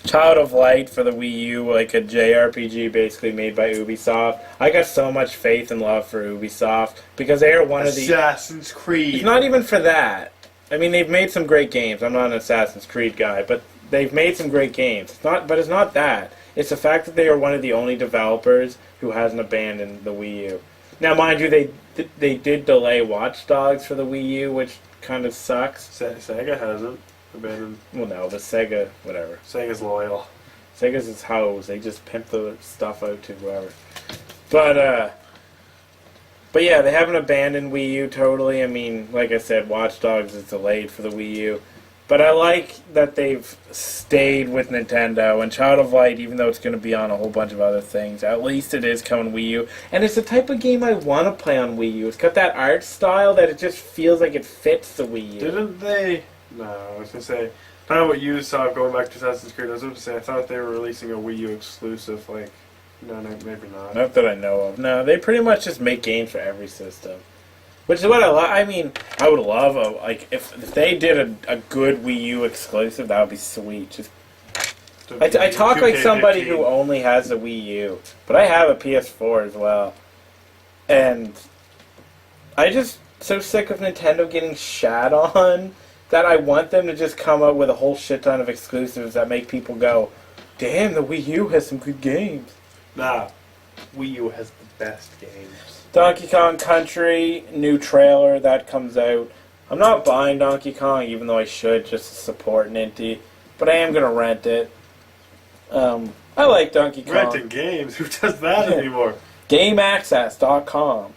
Child of Light for the Wii U, a JRPG basically made by Ubisoft. I got so much faith and love for Ubisoft because they are one of the Assassin's Creed. It's not even for that. I mean, they've made some great games. I'm not an Assassin's Creed guy, but they've made some great games. It's not that. It's the fact that they are one of the only developers who hasn't abandoned the Wii U. Now, mind you, they did delay Watch Dogs for the Wii U, which kind of sucks. Sega hasn't abandoned. Well, no, but Sega, whatever. Sega's loyal. Sega's his hoes. They just pimp the stuff out to whoever. But yeah, they haven't abandoned Wii U totally. I mean, like I said, Watch Dogs is delayed for the Wii U. But I like that they've stayed with Nintendo, and Child of Light, even though it's going to be on a whole bunch of other things, at least it is coming Wii U. And it's the type of game I want to play on Wii U. It's got that art style that it just feels like it fits the Wii U. Didn't they? No, I was going to say, I don't know what you saw going back to Assassin's Creed. I was going to say, I thought they were releasing a Wii U exclusive. No, maybe not. Not that I know of. No, they pretty much just make games for every system. Which is what I love. I mean, I would love if they did a good Wii U exclusive, that would be sweet. Just I talk like somebody who only has a Wii U, but I have a PS4 as well, and I just so sick of Nintendo getting shat on that I want them to just come up with a whole shit ton of exclusives that make people go, damn, the Wii U has some good games. Nah, Wii U has the best games. Donkey Kong Country, new trailer that comes out. I'm not buying Donkey Kong, even though I should, just to support Ninty. But I am going to rent it. I like Donkey Kong. Renting games? Who does that anymore? GameAccess.com.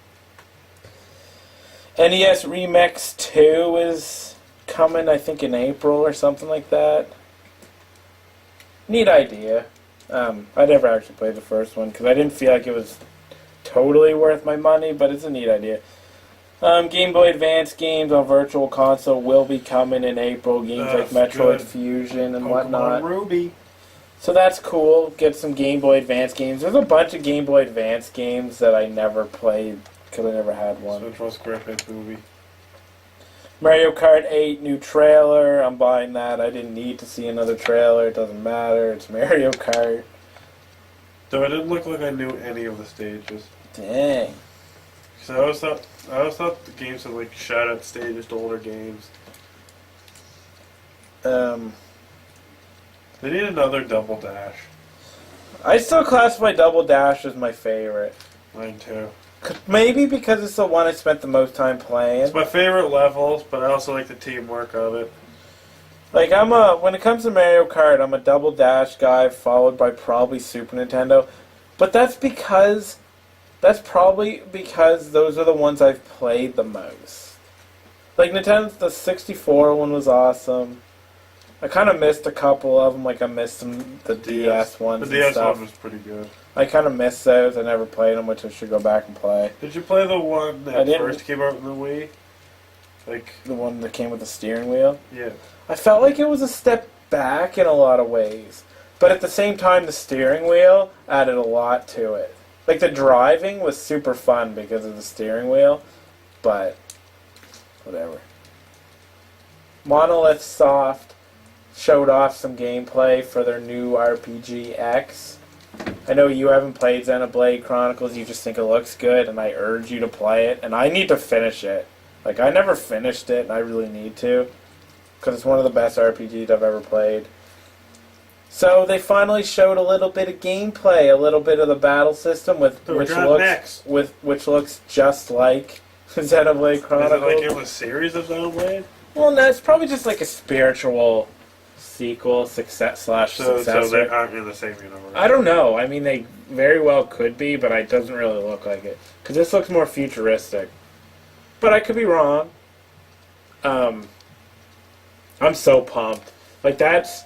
NES Remix 2 is coming, I think, in April or something like that. Neat idea. I never actually played the first one because I didn't feel like it was totally worth my money, but it's a neat idea. Game Boy Advance games on Virtual Console will be coming in April. Games like Metroid Fusion and Pokemon whatnot. Ruby. So that's cool. Get some Game Boy Advance games. There's a bunch of Game Boy Advance games that I never played because I never had one. Central Squarehead movie. Mario Kart 8 new trailer. I'm buying that. I didn't need to see another trailer. It doesn't matter. It's Mario Kart. Though it didn't look like I knew any of the stages. Dang. So I always thought the games had like shout out stages to older games. They need another Double Dash. I still classify Double Dash as my favorite. Mine too. Maybe because it's the one I spent the most time playing. It's my favorite levels, but I also like the teamwork of it. Like, when it comes to Mario Kart, I'm a Double Dash guy, followed by probably Super Nintendo. But that's probably because those are the ones I've played the most. Like, the 64 one was awesome. I kind of missed a couple of them, like I missed the DS ones. The DS stuff. one was pretty good. I kind of missed those. I never played them, which I should go back and play. Did you play the one that first came out in the Wii? Like the one that came with the steering wheel? Yeah. I felt like it was a step back in a lot of ways. But at the same time, the steering wheel added a lot to it. Like, the driving was super fun because of the steering wheel, but whatever. Monolith Soft showed off some gameplay for their new RPG X. I know you haven't played Xenoblade Chronicles, you just think it looks good, and I urge you to play it, and I need to finish it. Like, I never finished it, and I really need to, because it's one of the best RPGs I've ever played. So they finally showed a little bit of gameplay, a little bit of the battle system, which looks just like Xenoblade Chronicles. Is it like it was a series of Xenoblade? Well, no, it's probably just like a spiritual sequel, successor. So they aren't in the same universe. I don't know. I mean, they very well could be, but it doesn't really look like it. Because this looks more futuristic. But I could be wrong. I'm so pumped. Like, that's...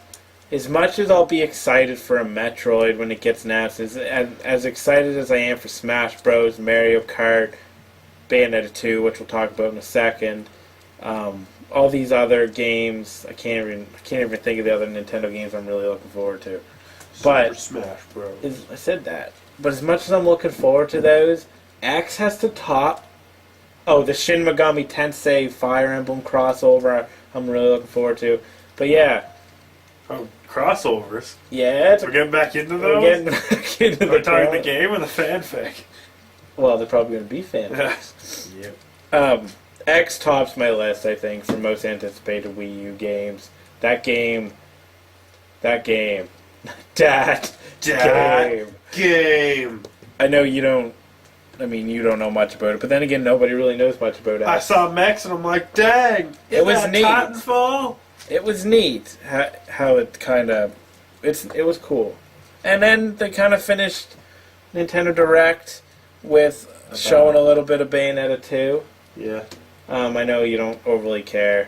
As much as I'll be excited for a Metroid when it gets announced, as excited as I am for Smash Bros., Mario Kart, Bayonetta 2, which we'll talk about in a second, all these other games, I can't even think of the other Nintendo games I'm really looking forward to. Super Smash Bros. I said that. But as much as I'm looking forward to those, X has to top. Oh, the Shin Megami Tensei Fire Emblem crossover, I'm really looking forward to. But yeah. Oh, crossovers? Yeah. We're getting back into those? We're getting back into We're talking the game or the fanfic? Well, they're probably going to be fanfics. Yep. X tops my list, I think, for most anticipated Wii U games. That game. Game. I know you don't. I mean, you don't know much about it, but then again, nobody really knows much about it. I saw Max and I'm like, dang! It was neat. Titanfall? It was neat how it kind of. It was cool. And then they kind of finished Nintendo Direct with showing a little bit of Bayonetta 2. Yeah. I know you don't overly care.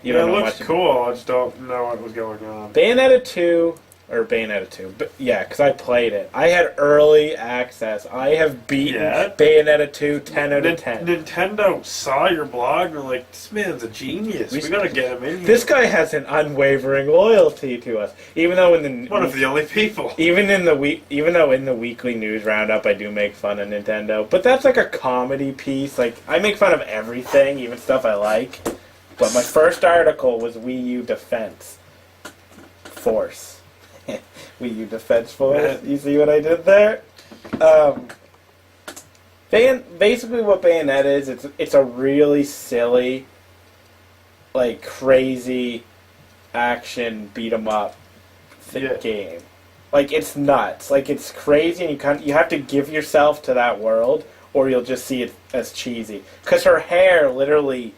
You don't know much. It looks cool. I just don't know what was going on. Bayonetta 2, but yeah, because I played it. I had early access. I have beaten Bayonetta 2 10 out of 10. Nintendo saw your blog and they're like, this man's a genius. We gotta get him in here. This guy has an unwavering loyalty to us. Even though one of the only people. Even though in the weekly news roundup I do make fun of Nintendo, but that's like a comedy piece. Like, I make fun of everything, even stuff I like. But my first article was Wii U Defense Force. Wii U Defense Force. You see what I did there? Basically what Bayonetta is, it's a really silly like crazy action beat 'em up game. Like it's nuts. Like it's crazy, and you have to give yourself to that world, or you'll just see it as cheesy. Because her hair literally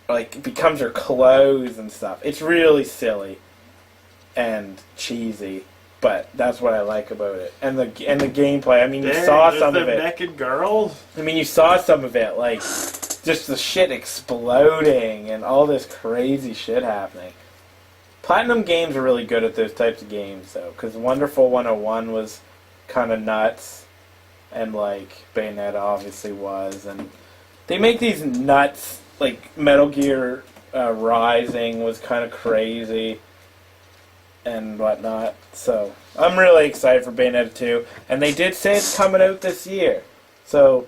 like becomes her clothes and stuff. It's really silly and cheesy, but that's what I like about it. And the gameplay. I mean, you saw some of it. Naked girls. I mean, you saw some of it, like just the shit exploding and all this crazy shit happening. Platinum Games are really good at those types of games, though, because Wonderful 101 was kind of nuts, and like Bayonetta obviously was, and they make these nuts. Like Metal Gear Rising was kind of crazy and whatnot. So I'm really excited for Bayonetta 2, and they did say it's coming out this year. So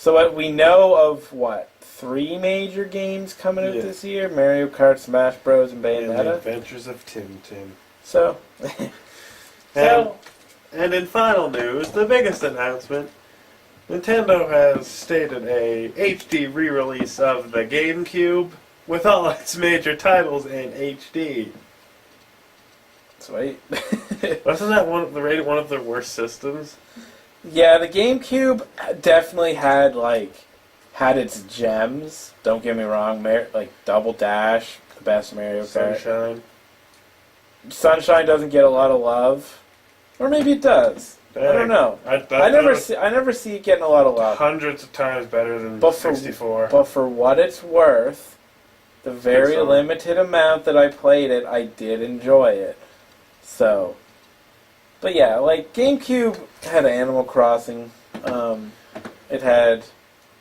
what we know of 3 major games coming out this year: Mario Kart, Smash Bros, and Bayonetta. And the Adventures of Tintin. So, and in final news, the biggest announcement: Nintendo has stated a HD re-release of the GameCube with all its major titles in HD. Sweet. Wasn't that rated one of their worst systems? Yeah, the GameCube definitely had its gems. Don't get me wrong, like Double Dash, the best Mario Kart. Sunshine doesn't get a lot of love, or maybe it does. I don't know. I never see it getting a lot of love. Hundreds of times better than 64. But for what it's worth, the very limited amount that I played it, I did enjoy it. So, but yeah, like GameCube had Animal Crossing. It had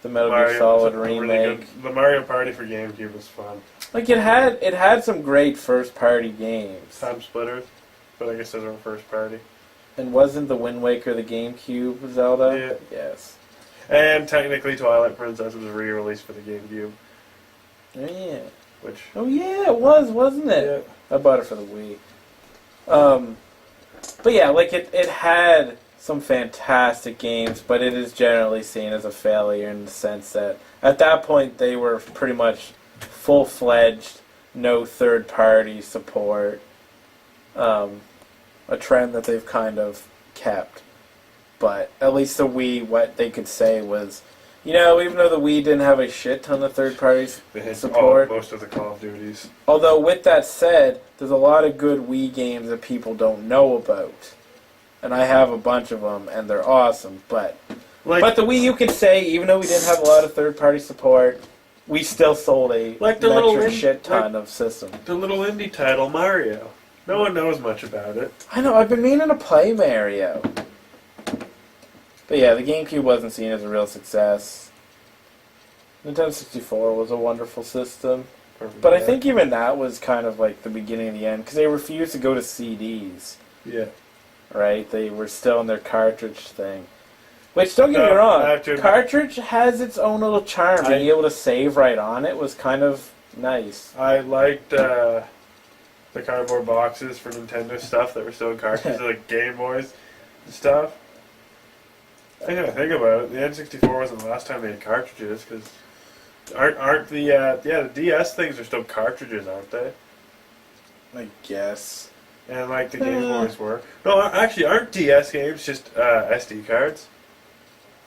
the Metal Gear Solid remake. The Mario Party for GameCube was fun. Like it had some great first party games. Time Splitters, but I guess those are first party. And wasn't the Wind Waker the GameCube Zelda? Yeah. Yes. And technically Twilight Princess was re-released for the GameCube. Oh yeah. Oh yeah, it was, wasn't it? Yeah. I bought it for the Wii. But yeah, like it had some fantastic games, but it is generally seen as a failure in the sense that at that point they were pretty much full-fledged, no third-party support. A trend that they've kind of kept. But at least the Wii, what they could say was, even though the Wii didn't have a shit ton of third-party support, most of the Call of Duties. Although, with that said, there's a lot of good Wii games that people don't know about. And I have a bunch of them, and they're awesome. But the Wii, you could say, even though we didn't have a lot of third-party support, we still sold a shit ton of systems. The little indie title, Mario. No one knows much about it. I know, I've been meaning to play Mario. But yeah, the GameCube wasn't seen as a real success. Nintendo 64 was a wonderful system. But I think even that was kind of like the beginning of the end, because they refused to go to CDs. Yeah. Right? They were still in their cartridge thing. Which, don't get me wrong, cartridge has its own little charm. Being able to save right on it was kind of nice. I liked the cardboard boxes for Nintendo stuff that were still in cartridges, like Game Boys and stuff. I gotta think about it. The N64 wasn't the last time they had cartridges, because aren't the DS things are still cartridges, aren't they? I guess. And like the Game Boys were. No, actually, aren't DS games just SD cards?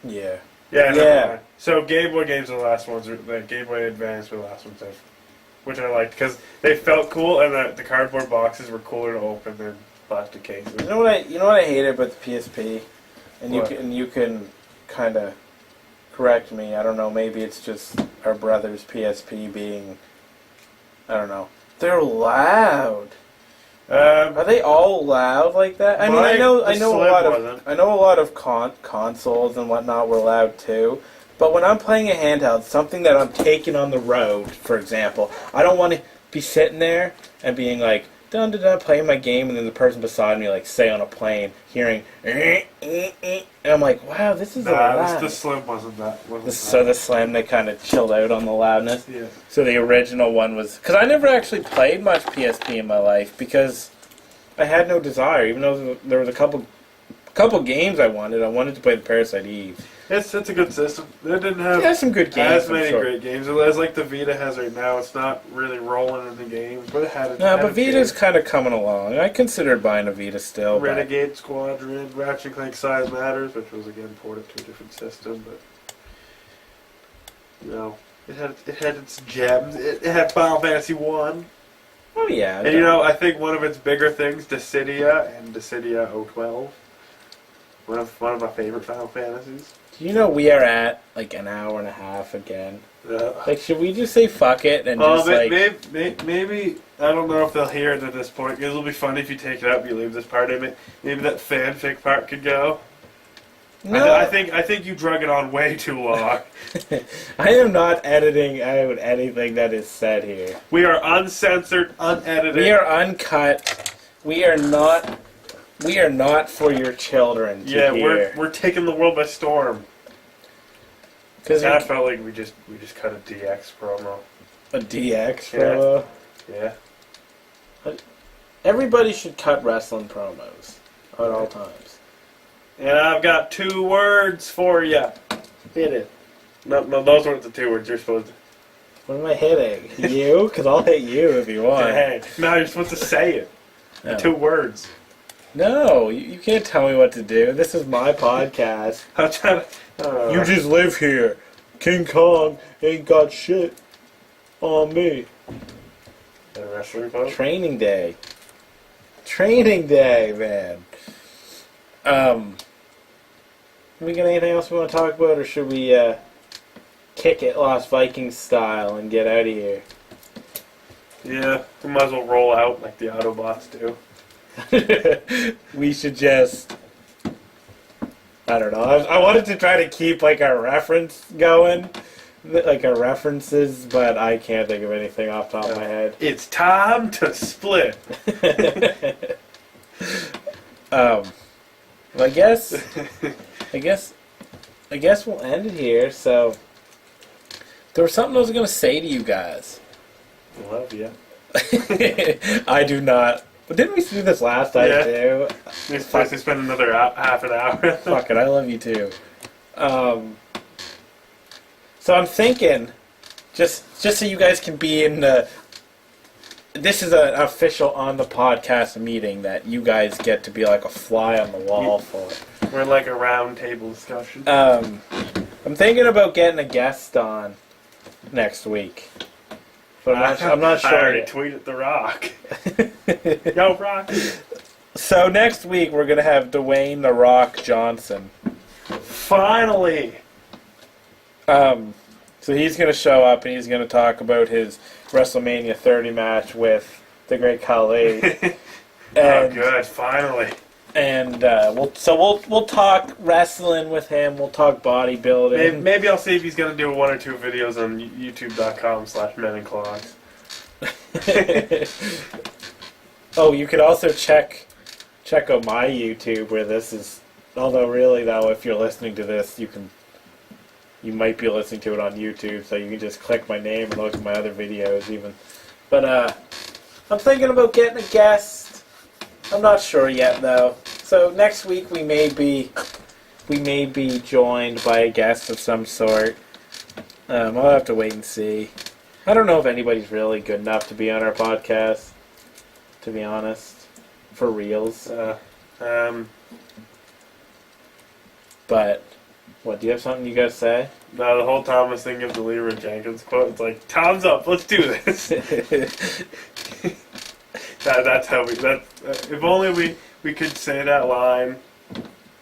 Yeah. Yeah. So Game Boy games are the last ones. The Game Boy Advance were the last ones, which I liked because they felt cool, and the cardboard boxes were cooler to open than plastic cases. You know what I hated about the PSP, and you can kind of correct me. I don't know. Maybe it's just our brother's PSP being. I don't know. They're loud. Are they all loud like that? I mean, I know a lot of consoles and whatnot were loud too. But when I'm playing a handheld, something that I'm taking on the road, for example, I don't want to be sitting there and being like, dun dun dun, playing my game, and then the person beside me, like, say on a plane, hearing, and I'm like, wow, this is loud. The Slim wasn't that. So the Slim, they kind of chilled out on the loudness. Yeah. So the original one was, because I never actually played much PSP in my life because I had no desire, even though there was a couple games I wanted. I wanted to play the Parasite Eve. It's a good system. It didn't have It has some good games. as many great games as like the Vita has right now. It's not really rolling in the games, but it had it. No, but Vita's kind of coming along. I considered buying a Vita still. Renegade Squadron, Ratchet and Clank Size Matters, which was again ported to a different system, but you know, it had its gems. It had Final Fantasy 1. Oh yeah. And you know, I think one of its bigger things, Dissidia and Dissidia 012. One of my favorite Final Fantasies. Do you know we are at like an hour and a half again? Yeah. Like, should we just say fuck it and just maybe I don't know if they'll hear it at this point. Because it'll be funny if you take it out and you leave this part in it. Maybe that fanfic part could go. No. I think you drug it on way too long. I am not editing out anything that is said here. We are uncensored, unedited. We are uncut. We are not for your children to hear. we're taking the world by storm. Because I felt like we just cut a DX promo. A DX promo? Yeah. Everybody should cut wrestling promos at all times. And I've got 2 words for you. Hit it. No, those weren't the 2 words you're supposed to. What am I hitting? You? Because I'll hit you if you want. Hey, no, you're supposed to say it. No. 2 words. No, you can't tell me what to do. This is my podcast. I'm trying to... You just live here. King Kong ain't got shit on me. The wrestling folks? Training day. Training day, man. We got anything else we want to talk about, or should we kick it Lost Vikings style and get out of here? Yeah, we might as well roll out like the Autobots do. We should just... I don't know. I wanted to try to keep like our reference going, like our references, but I can't think of anything off the top of my head. It's time to split. Well, I guess we'll end it here. So there was something I was gonna say to you guys. Love you. I do not. But didn't we do this last time too? We're supposed to spend another half an hour. Fuck it, I love you too. So I'm thinking, just so you guys can be in the... This is an official on the podcast meeting that you guys get to be like a fly on the wall for. We're like a round table discussion. I'm thinking about getting a guest on next week. But I'm not sure. I already yet. tweeted The Rock. Yo, Rock. So next week we're going to have Dwayne The Rock Johnson. Finally! So he's going to show up and he's going to talk about his WrestleMania 30 match with the Great Khali. Oh, good! Finally. And we'll talk wrestling with him. We'll talk bodybuilding. Maybe I'll see if he's gonna do 1 or 2 videos on YouTube.com/menandclogs. Oh, you could also check out my YouTube where this is. Although really though, if you're listening to this, you might be listening to it on YouTube, so you can just click my name and look at my other videos even. But I'm thinking about getting a guest. I'm not sure yet though. So next week we may be joined by a guest of some sort. I'll have to wait and see. I don't know if anybody's really good enough to be on our podcast, to be honest, for reals. But what? Do you have something you gotta say? No, the whole time I was thinking of the Leroy Jenkins quote. It's like, "Time's up. Let's do this." That's how we. If only we could say that line,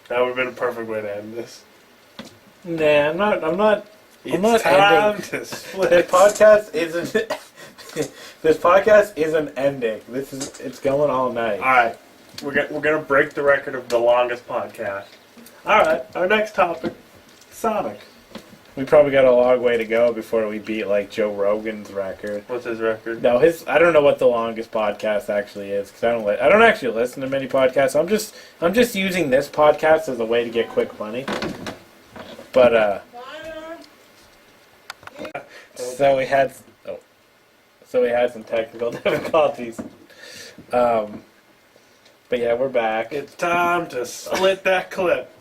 that would have been a perfect way to end this. Nah, I'm not. It's time to split. This podcast isn't. This podcast isn't ending. It's going all night. All right, we're gonna break the record of the longest podcast. All right, our next topic, Sonic. We probably got a long way to go before we beat like Joe Rogan's record. What's his record? No, I don't know what the longest podcast actually is because I don't actually listen to many podcasts. I'm just using this podcast as a way to get quick money. But so we had some technical difficulties. But yeah, we're back. It's time to split that clip.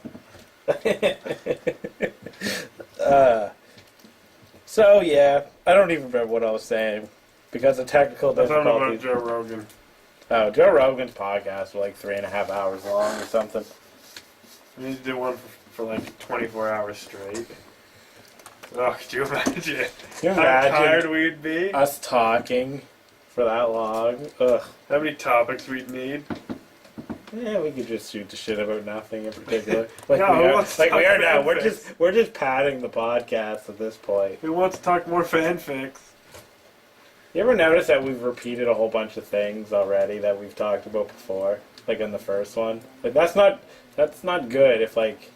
So yeah, I don't even remember what I was saying because of technical I thought about difficulties. Joe Rogan. Oh, Joe Rogan's podcast was like 3.5 hours long or something. We need to do one for like 24 hours straight. Oh, could you imagine Can you how imagine tired we'd be? us talking for that long? Ugh. How many topics we'd need? Yeah, we could just shoot the shit about nothing in particular. Like No, we are, let's like we talk are now. fanfics. We're just padding the podcast at this point. Who wants to talk more fanfics? You ever notice that we've repeated a whole bunch of things already that we've talked about before, like in the first one? Like that's not good if like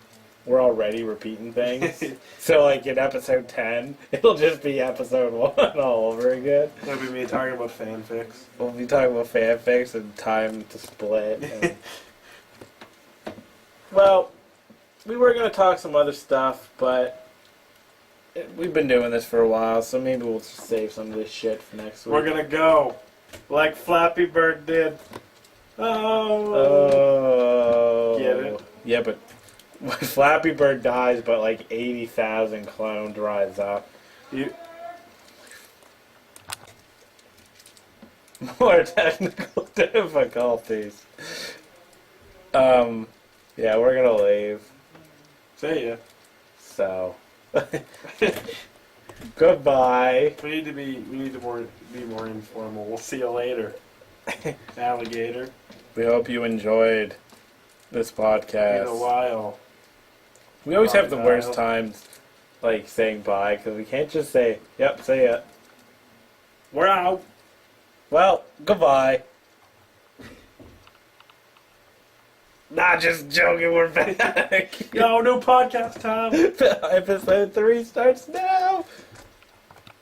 we're already repeating things. So like in episode 10, it'll just be episode 1 all over again. That'd be me talking about fanfics. We'll be talking about fanfics and time to split. And... Well, we were gonna talk some other stuff, but we've been doing this for a while, so maybe we'll just save some of this shit for next week. We're gonna go like Flappy Bird did. Oh. Get it? Yeah, but when Flappy Bird dies, but like 80,000 clones rise up. You. More technical difficulties. Yeah, we're gonna leave. See ya. So, goodbye. We need to be more informal. We'll see you later, alligator. We hope you enjoyed this In a podcast. while. We always have the Bye, worst Kyle. times, like saying bye, because we can't just say, "Yep, see ya." We're out. Well, goodbye. Nah, just joking. We're back. Yo, new podcast time. Episode 3 starts now.